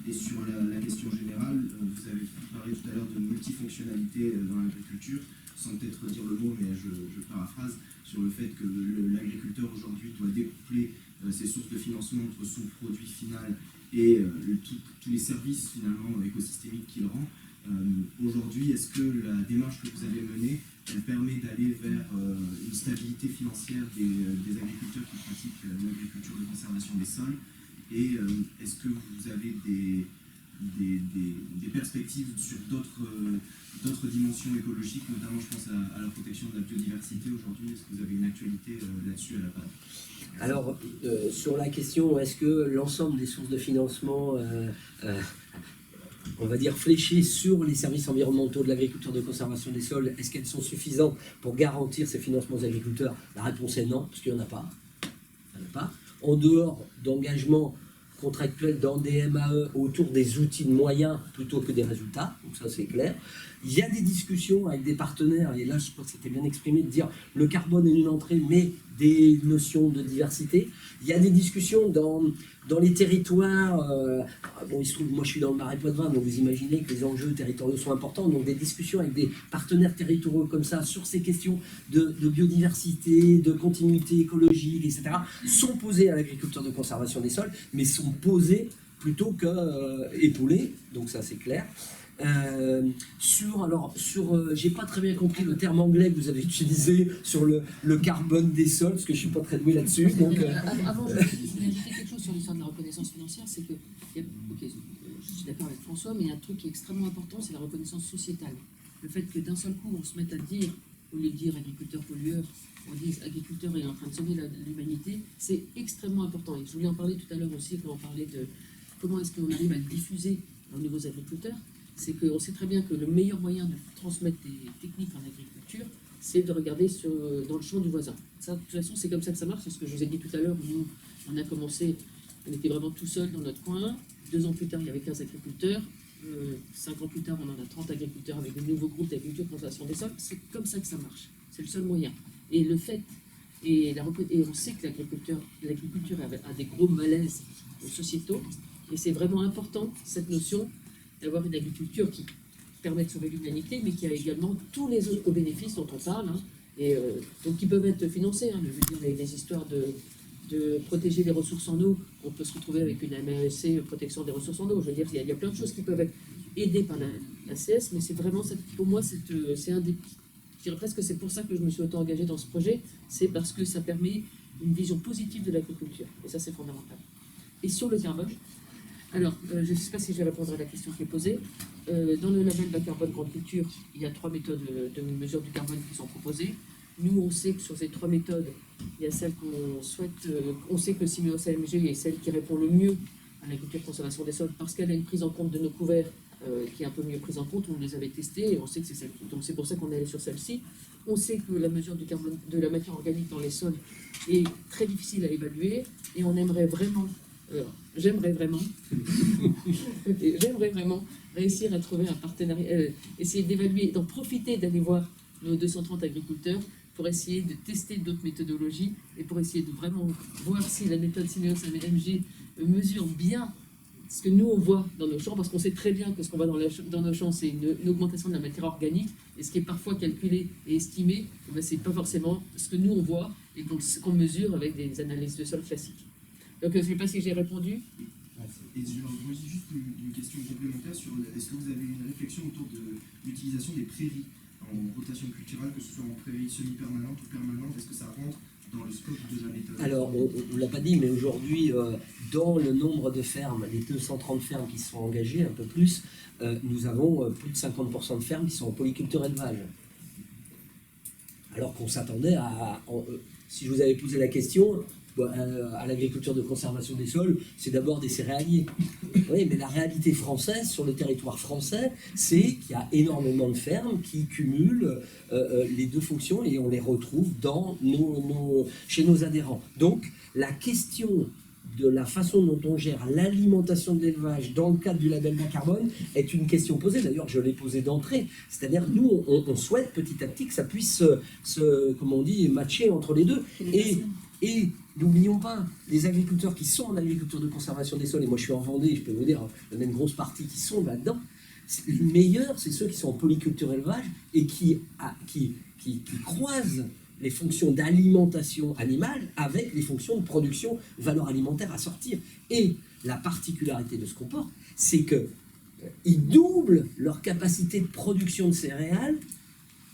Et sur la question générale, vous avez parlé tout à l'heure de multifonctionnalité dans l'agriculture, sans peut-être dire le mot, mais je paraphrase, sur le fait que l'agriculteur aujourd'hui doit découpler ses sources de financement entre son produit final et tous les services finalement écosystémiques qu'il rend. Aujourd'hui, est-ce que la démarche que vous avez menée, elle permet d'aller vers une stabilité financière des agriculteurs qui pratiquent l'agriculture de conservation des sols? Et est-ce que vous avez des perspectives sur d'autres dimensions écologiques, notamment je pense à la protection de la biodiversité aujourd'hui? Est-ce que vous avez une actualité là-dessus à la base? Alors, sur la question, est-ce que l'ensemble des sources de financement, on va dire fléchées sur les services environnementaux de l'agriculture de conservation des sols, est-ce qu'elles sont suffisantes pour garantir ces financements aux agriculteurs? La réponse est non, parce qu'il n'y en a pas. Il n'y en a pas. En dehors d'engagements contractuels dans des MAE autour des outils de moyens plutôt que des résultats, donc ça c'est clair. Il y a des discussions avec des partenaires, et là je crois que c'était bien exprimé de dire le carbone est une entrée, mais des notions de diversité. Il y a des discussions dans les territoires, bon il se trouve, moi je suis dans le Marais Poitevin, donc vous imaginez que les enjeux territoriaux sont importants, donc des discussions avec des partenaires territoriaux comme ça sur ces questions de biodiversité, de continuité écologique, etc., sont posées à l'agriculture de conservation des sols, mais sont posées plutôt qu'épaulées, donc ça c'est clair. J'ai pas très bien compris le terme anglais que vous avez utilisé sur le carbone des sols, parce que je suis pas très doué là-dessus. Donc, Avant, je voulais ajouter quelque chose sur l'histoire de la reconnaissance financière, c'est que, je suis d'accord avec François, mais il y a un truc qui est extrêmement important, c'est la reconnaissance sociétale. Le fait que d'un seul coup, on se mette à dire, au lieu de dire agriculteur pollueur, on dit agriculteur est en train de sauver l'humanité, c'est extrêmement important. Et je voulais en parler tout à l'heure aussi, quand on parlait de comment est-ce qu'on arrive à le diffuser aux nouveaux agriculteurs. C'est qu'on sait très bien que le meilleur moyen de transmettre des techniques en agriculture, c'est de regarder dans le champ du voisin. Ça, de toute façon, c'est comme ça que ça marche. C'est ce que je vous ai dit tout à l'heure. Nous, on a commencé, on était vraiment tout seul dans notre coin. 2 ans plus tard, il y avait 15 agriculteurs. 5 ans plus tard, on en a 30 agriculteurs avec de nouveaux groupes d'agriculture de conservation des sols. C'est comme ça que ça marche. C'est le seul moyen. Et le fait, et on sait que l'agriculture a des gros malaises sociétaux. Et c'est vraiment important, cette notion d'avoir une agriculture qui permet de sauver l'humanité, mais qui a également tous les autres bénéfices dont on parle, et donc qui peuvent être financés. Je veux dire, les histoires de protéger les ressources en eau, on peut se retrouver avec une MRC, protection des ressources en eau. Je veux dire, il y a plein de choses qui peuvent être aidées par la CS, mais c'est vraiment, pour moi, c'est un des... Je dirais presque que c'est pour ça que je me suis auto-engagé dans ce projet, c'est parce que ça permet une vision positive de l'agriculture, et ça c'est fondamental. Et sur le carbone, alors, je ne sais pas si je vais répondre à la question qui est posée. Dans le label bas carbone grande culture, il y a 3 méthodes de mesure du carbone qui sont proposées. Nous, on sait que sur ces 3 méthodes, il y a celle qu'on souhaite. On sait que le Syneos AMG est celle qui répond le mieux à l'agriculture de conservation des sols parce qu'elle a une prise en compte de nos couverts qui est un peu mieux prise en compte. On les avait testés et on sait que c'est celle. Donc c'est pour ça qu'on est allé sur celle-ci. On sait que la mesure du carbone, de la matière organique dans les sols est très difficile à évaluer et on aimerait vraiment. J'aimerais vraiment réussir à trouver un partenariat, essayer d'évaluer, d'en profiter d'aller voir nos 230 agriculteurs pour essayer de tester d'autres méthodologies et pour essayer de vraiment voir si la méthode Syneos AMG mesure bien ce que nous on voit dans nos champs, parce qu'on sait très bien que ce qu'on voit dans nos champs, c'est une augmentation de la matière organique, et ce qui est parfois calculé et estimé, c'est pas forcément ce que nous on voit et qu'on mesure avec des analyses de sol classiques. Donc je ne sais pas si j'ai répondu. Et je me dis juste une question complémentaire sur est-ce que vous avez une réflexion autour de l'utilisation des prairies en rotation culturelle, que ce soit en prairies semi-permanentes ou permanentes, est-ce que ça rentre dans le scope de la méthode? Alors, on ne l'a pas dit, mais aujourd'hui, dans le nombre de fermes, les 230 fermes qui se sont engagées, un peu plus, nous avons plus de 50% de fermes qui sont en polyculture élevage. Alors qu'on s'attendait à... si je vous avais posé la question... à l'agriculture de conservation des sols, c'est d'abord des céréaliers. Oui, mais la réalité française, sur le territoire français, c'est qu'il y a énormément de fermes qui cumulent les deux fonctions et on les retrouve chez nos adhérents. Donc, la question de la façon dont on gère l'alimentation de l'élevage dans le cadre du label bas carbone est une question posée. D'ailleurs, je l'ai posée d'entrée. C'est-à-dire, nous, on souhaite petit à petit que ça puisse comment on dit, matcher entre les deux. Et n'oublions pas, les agriculteurs qui sont en agriculture de conservation des sols, et moi je suis en Vendée, je peux vous dire, il y en a une grosse partie qui sont là-dedans. Les meilleurs, c'est ceux qui sont en polyculture élevage et qui croisent les fonctions d'alimentation animale avec les fonctions de production, valeur alimentaire à sortir. Et la particularité de ce qu'on porte, c'est qu'ils doublent leur capacité de production de céréales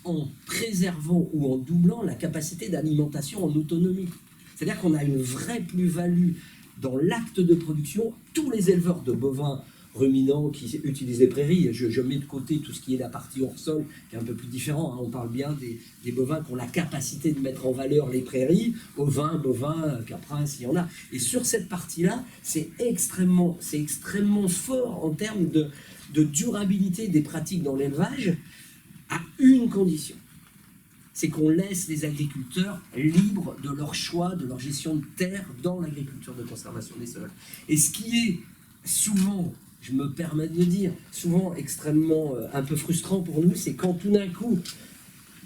en préservant ou en doublant la capacité d'alimentation en autonomie. C'est-à-dire qu'on a une vraie plus-value dans l'acte de production. Tous les éleveurs de bovins ruminants qui utilisent les prairies, je mets de côté tout ce qui est la partie hors sol, qui est un peu plus différent, hein. On parle bien des bovins qui ont la capacité de mettre en valeur les prairies, ovins, bovins, caprins, s'il y en a. Et sur cette partie-là, c'est extrêmement fort en termes de durabilité des pratiques dans l'élevage, à une condition. C'est qu'on laisse les agriculteurs libres de leur choix, de leur gestion de terre dans l'agriculture de conservation des sols. Et ce qui est souvent, je me permets de le dire, souvent extrêmement un peu frustrant pour nous, c'est quand tout d'un coup,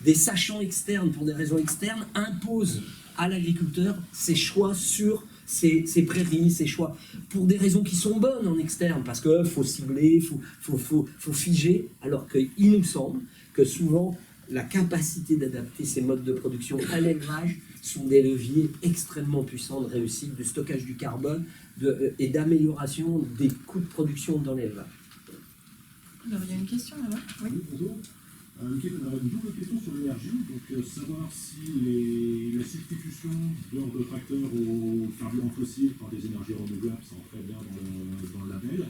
des sachants externes, pour des raisons externes, imposent à l'agriculteur ses choix sur ses prairies, ses choix, pour des raisons qui sont bonnes en externe, parce qu'il faut cibler, faut figer, alors qu'il nous semble que souvent, la capacité d'adapter ces modes de production à l'élevage sont des leviers extrêmement puissants de réussite, de stockage du carbone et d'amélioration des coûts de production dans l'élevage. Alors, il y a une question là-bas. Oui. Bonjour. Une double question sur l'énergie. Donc, savoir si la substitution lors de tracteurs aux carburants fossiles par des énergies renouvelables, ça entrait bien dans le label.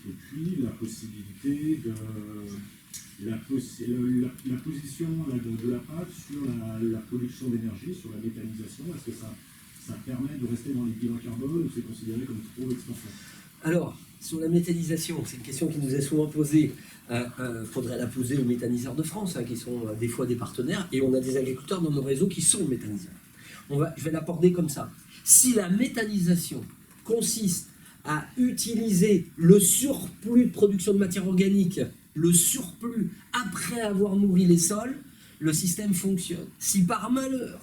Et puis, la possibilité de... La position de la PAD sur la production d'énergie, sur la méthanisation, est-ce que ça permet de rester dans les bilans carbone ou c'est considéré comme trop expansif? Alors, sur la méthanisation, c'est une question qui nous est souvent posée. Faudrait la poser aux méthaniseurs de France, hein, qui sont des fois des partenaires, et on a des agriculteurs dans nos réseaux qui sont méthaniseurs. Je vais l'aborder comme ça. Si la méthanisation consiste à utiliser le surplus de production de matière organique, le surplus, après avoir nourri les sols, le système fonctionne. Si par malheur,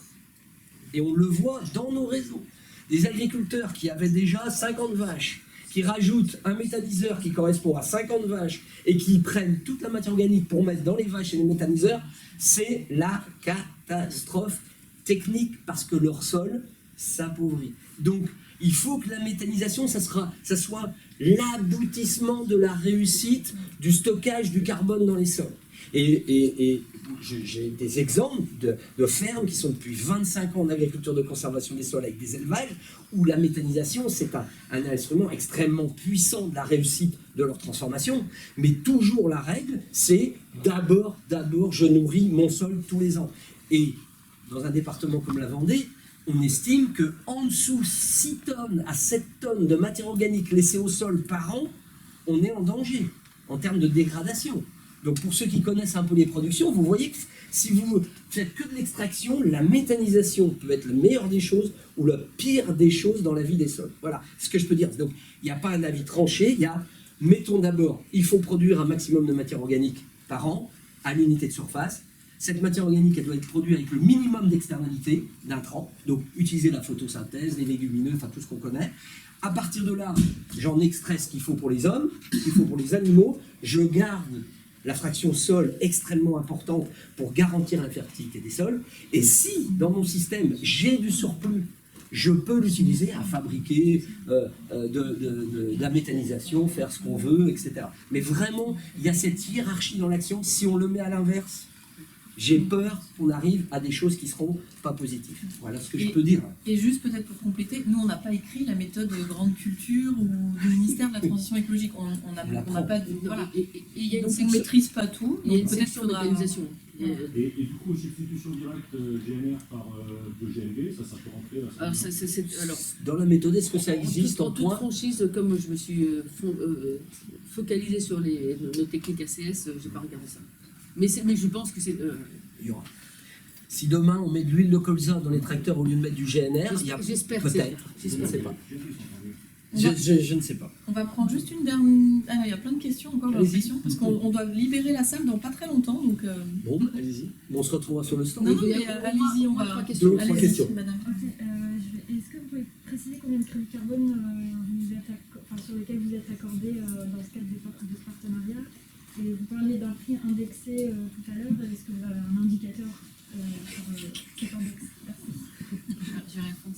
et on le voit dans nos réseaux, des agriculteurs qui avaient déjà 50 vaches, qui rajoutent un méthaniseur qui correspond à 50 vaches et qui prennent toute la matière organique pour mettre dans les vaches et les méthaniseurs, c'est la catastrophe technique parce que leur sol s'appauvrit. Donc, il faut que la méthanisation, ça soit l'aboutissement de la réussite du stockage du carbone dans les sols. Et j'ai des exemples de fermes qui sont depuis 25 ans en agriculture de conservation des sols avec des élevages où la méthanisation, c'est un instrument extrêmement puissant de la réussite de leur transformation. Mais toujours la règle, c'est d'abord, je nourris mon sol tous les ans. Et dans un département comme la Vendée, on estime qu'en dessous 6 tonnes à 7 tonnes de matière organique laissée au sol par an, on est en danger en termes de dégradation. Donc pour ceux qui connaissent un peu les productions, vous voyez que si vous faites que de l'extraction, la méthanisation peut être le meilleur des choses ou le pire des choses dans la vie des sols. Voilà ce que je peux dire. Donc il n'y a pas un avis tranché, mettons d'abord, il faut produire un maximum de matière organique par an à l'unité de surface. Cette matière organique, elle doit être produite avec le minimum d'externalité d'intrants, donc utiliser la photosynthèse, les légumineux, enfin tout ce qu'on connaît. À partir de là, j'en extrais ce qu'il faut pour les hommes, ce qu'il faut pour les animaux, je garde la fraction sol extrêmement importante pour garantir la fertilité des sols, et si dans mon système j'ai du surplus, je peux l'utiliser à fabriquer de la méthanisation, faire ce qu'on veut, etc. Mais vraiment, il y a cette hiérarchie dans l'action. Si on le met à l'inverse, j'ai peur qu'on arrive à des choses qui ne seront pas positives. Voilà ce que je peux dire. Et juste peut-être pour compléter, nous on n'a pas écrit la méthode grande culture ou du ministère de la transition écologique. On n'a pas de... Voilà. Et il y a donc on ne maîtrise pas tout. Il y a une peut-être section d'organisation. Et du coup, substitution directe GNR par de GLB, ça peut rentrer alors, dans la méthode, est-ce que ça existe en toute franchise, comme je me suis focalisé sur nos techniques ACS, j'ai pas regardé ça. Mais je pense que c'est... Il y aura. Si demain on met de l'huile de colza dans les tracteurs au lieu de mettre du GNR, il y a J'espère, peut-être, je j'espère. ne sais pas. On va- Je ne sais pas. On va prendre juste une dernière. Ah, il y a plein de questions encore, j'ai Allez-y. l'impression, parce qu'on doit libérer la salle dans pas très longtemps. Donc, Bon, allez-y. Bon, on se retrouvera sur le stand. non, non, il y a mais au moins- allez-y, on au moins va. trois questions. Deux ou trois Allez-y, questions. madame. Est-ce que vous pouvez préciser combien de crédits carbone sur lesquels vous êtes accordé dans ce cadre de ce partenariat? Et vous parliez d'un prix indexé tout à l'heure. Est-ce que vous avez un indicateur sur cet index? Merci. Je réponds.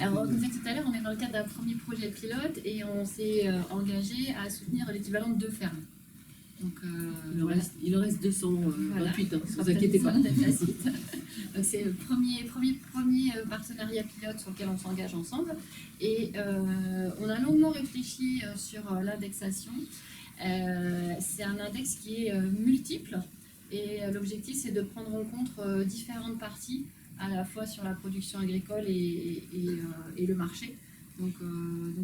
Alors, comme je disais tout à l'heure, on est dans le cadre d'un premier projet pilote et on s'est engagé à soutenir l'équivalent de 2 fermes. Donc, Il en reste 228, voilà. ne vous inquiétez pas. Peut-être la suite. Donc, c'est le premier partenariat pilote sur lequel on s'engage ensemble. Et on a longuement réfléchi sur l'indexation. C'est un index qui est multiple. Et l'objectif, c'est de prendre en compte différentes parties, à la fois sur la production agricole et le marché. Donc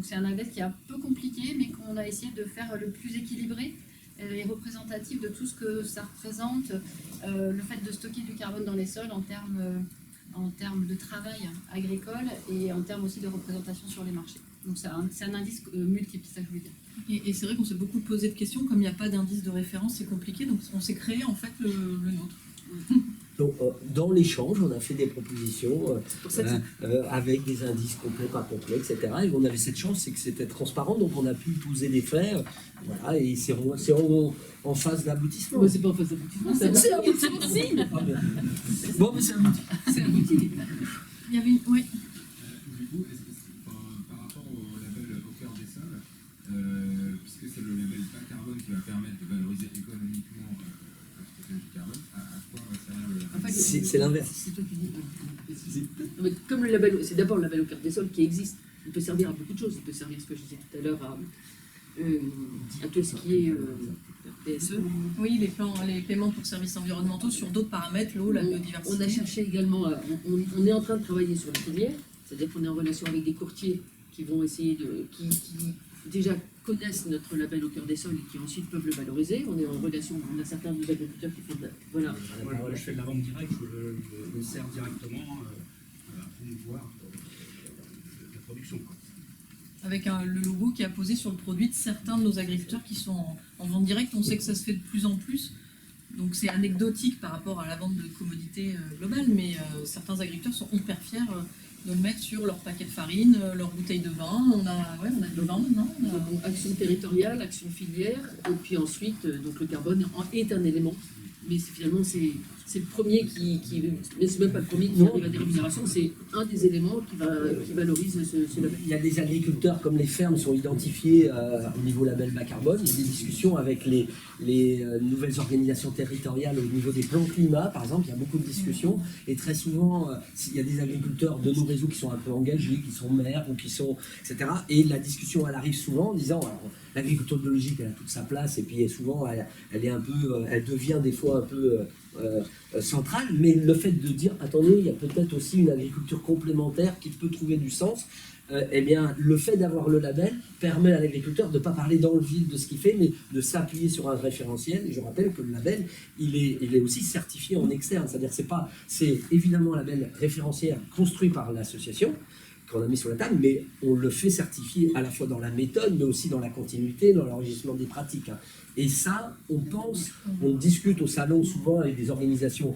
c'est un index qui est un peu compliqué, mais qu'on a essayé de faire le plus équilibré et représentatif de tout ce que ça représente, le fait de stocker du carbone dans les sols en termes de travail agricole et en termes aussi de représentation sur les marchés. Donc c'est un indice multiple, c'est ça que je veux dire. Et c'est vrai qu'on s'est beaucoup posé de questions, comme il n'y a pas d'indice de référence, c'est compliqué, donc on s'est créé en fait le nôtre. Donc, dans l'échange, on a fait des propositions Pour ça avec des indices complets, pas complets, etc. Et on avait cette chance, c'est que c'était transparent, donc on a pu poser des faits, voilà, et c'est en phase d'aboutissement. c'est pas en face d'aboutissement, C'est aboutissement, si. Bon, mais c'est abouti. c'est abouti. Il y avait une... Oui. Du coup, par rapport au label Au cœur des sols, puisque c'est le label bas carbone qui va permettre de valoriser économiquement le stockage du carbone, à quoi va servir le label? En fait, C'est l'inverse. C'est toi qui dis. Non, mais comme le label, c'est d'abord le label Au cœur des sols qui existe. Il peut servir à beaucoup de choses. Il peut servir, ce que je disais tout à l'heure, à tout ce qui est PSE. Oui, les paiements pour services environnementaux sur d'autres paramètres, l'eau, la biodiversité. On a cherché également, on est en train de travailler sur la filière, c'est-à-dire qu'on est en relation avec des courtiers qui vont essayer qui déjà connaissent notre label Au cœur des sols et qui ensuite peuvent le valoriser. On est en relation, on a certains de nos agriculteurs qui font de la... Voilà. Voilà, je fais de la vente directe, je le sers directement à promouvoir la production. Quoi. Avec le logo qui est apposé sur le produit de certains de nos agriculteurs qui sont en vente directe. On sait que ça se fait de plus en plus. Donc c'est anecdotique par rapport à la vente de commodités globale, mais certains agriculteurs sont hyper fiers de le mettre sur leur paquet de farine, leur bouteille de vin. On a du vin maintenant. Donc, action territoriale, action filière, et puis ensuite, donc le carbone est un élément, mais finalement c'est le premier mais c'est même pas le premier qui arrive à des rémunérations, c'est un des éléments qui valorise ce label. Il y a des agriculteurs, comme les fermes sont identifiées au niveau label bas carbone, il y a des discussions avec les nouvelles organisations territoriales au niveau des plans climat, par exemple, il y a beaucoup de discussions, et très souvent, il y a des agriculteurs de nos réseaux qui sont un peu engagés, qui sont maires, ou qui sont, etc. Et la discussion, elle arrive souvent en disant, alors, l'agriculture biologique, elle a toute sa place, et puis souvent, elle est un peu, elle devient des fois un peu centrale, mais le fait de dire, attendez, il y a peut-être aussi une agriculture complémentaire qui peut trouver du sens, eh bien, le fait d'avoir le label permet à l'agriculteur de ne pas parler dans le vide de ce qu'il fait, mais de s'appuyer sur un référentiel. Et je rappelle que le label, il est aussi certifié en externe, c'est-à-dire c'est évidemment un label référentiel construit par l'association, qu'on a mis sur la table, mais on le fait certifier à la fois dans la méthode, mais aussi dans la continuité, dans l'enregistrement des pratiques. Et ça, on discute au salon souvent avec des organisations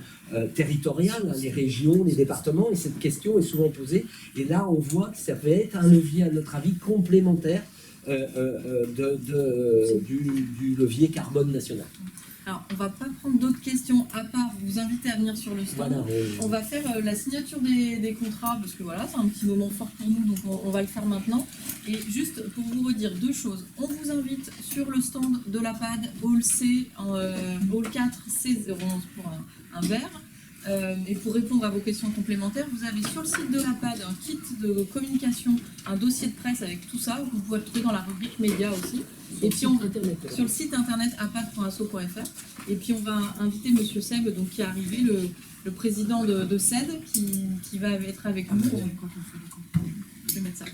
territoriales, les régions, les départements, et cette question est souvent posée. Et là, on voit que ça peut être un levier, à notre avis, complémentaire du levier carbone national. Alors, on va pas prendre d'autres questions à part vous inviter à venir sur le stand. Voilà, on va faire la signature des contrats parce que voilà, c'est un petit moment fort pour nous, donc on va le faire maintenant. Et juste pour vous redire deux choses, on vous invite sur le stand de la PAD, Hall C, Hall 4, C011 pour un verre. Et pour répondre à vos questions complémentaires, vous avez sur le site de la PAD un kit de communication, un dossier de presse avec tout ça. Vous pouvez le trouver dans la rubrique médias aussi. Et puis sur le site internet apad.asso.fr. Et puis on va inviter Monsieur Seb, donc qui est arrivé, le président de CED, qui va être avec nous. Je vais mettre ça.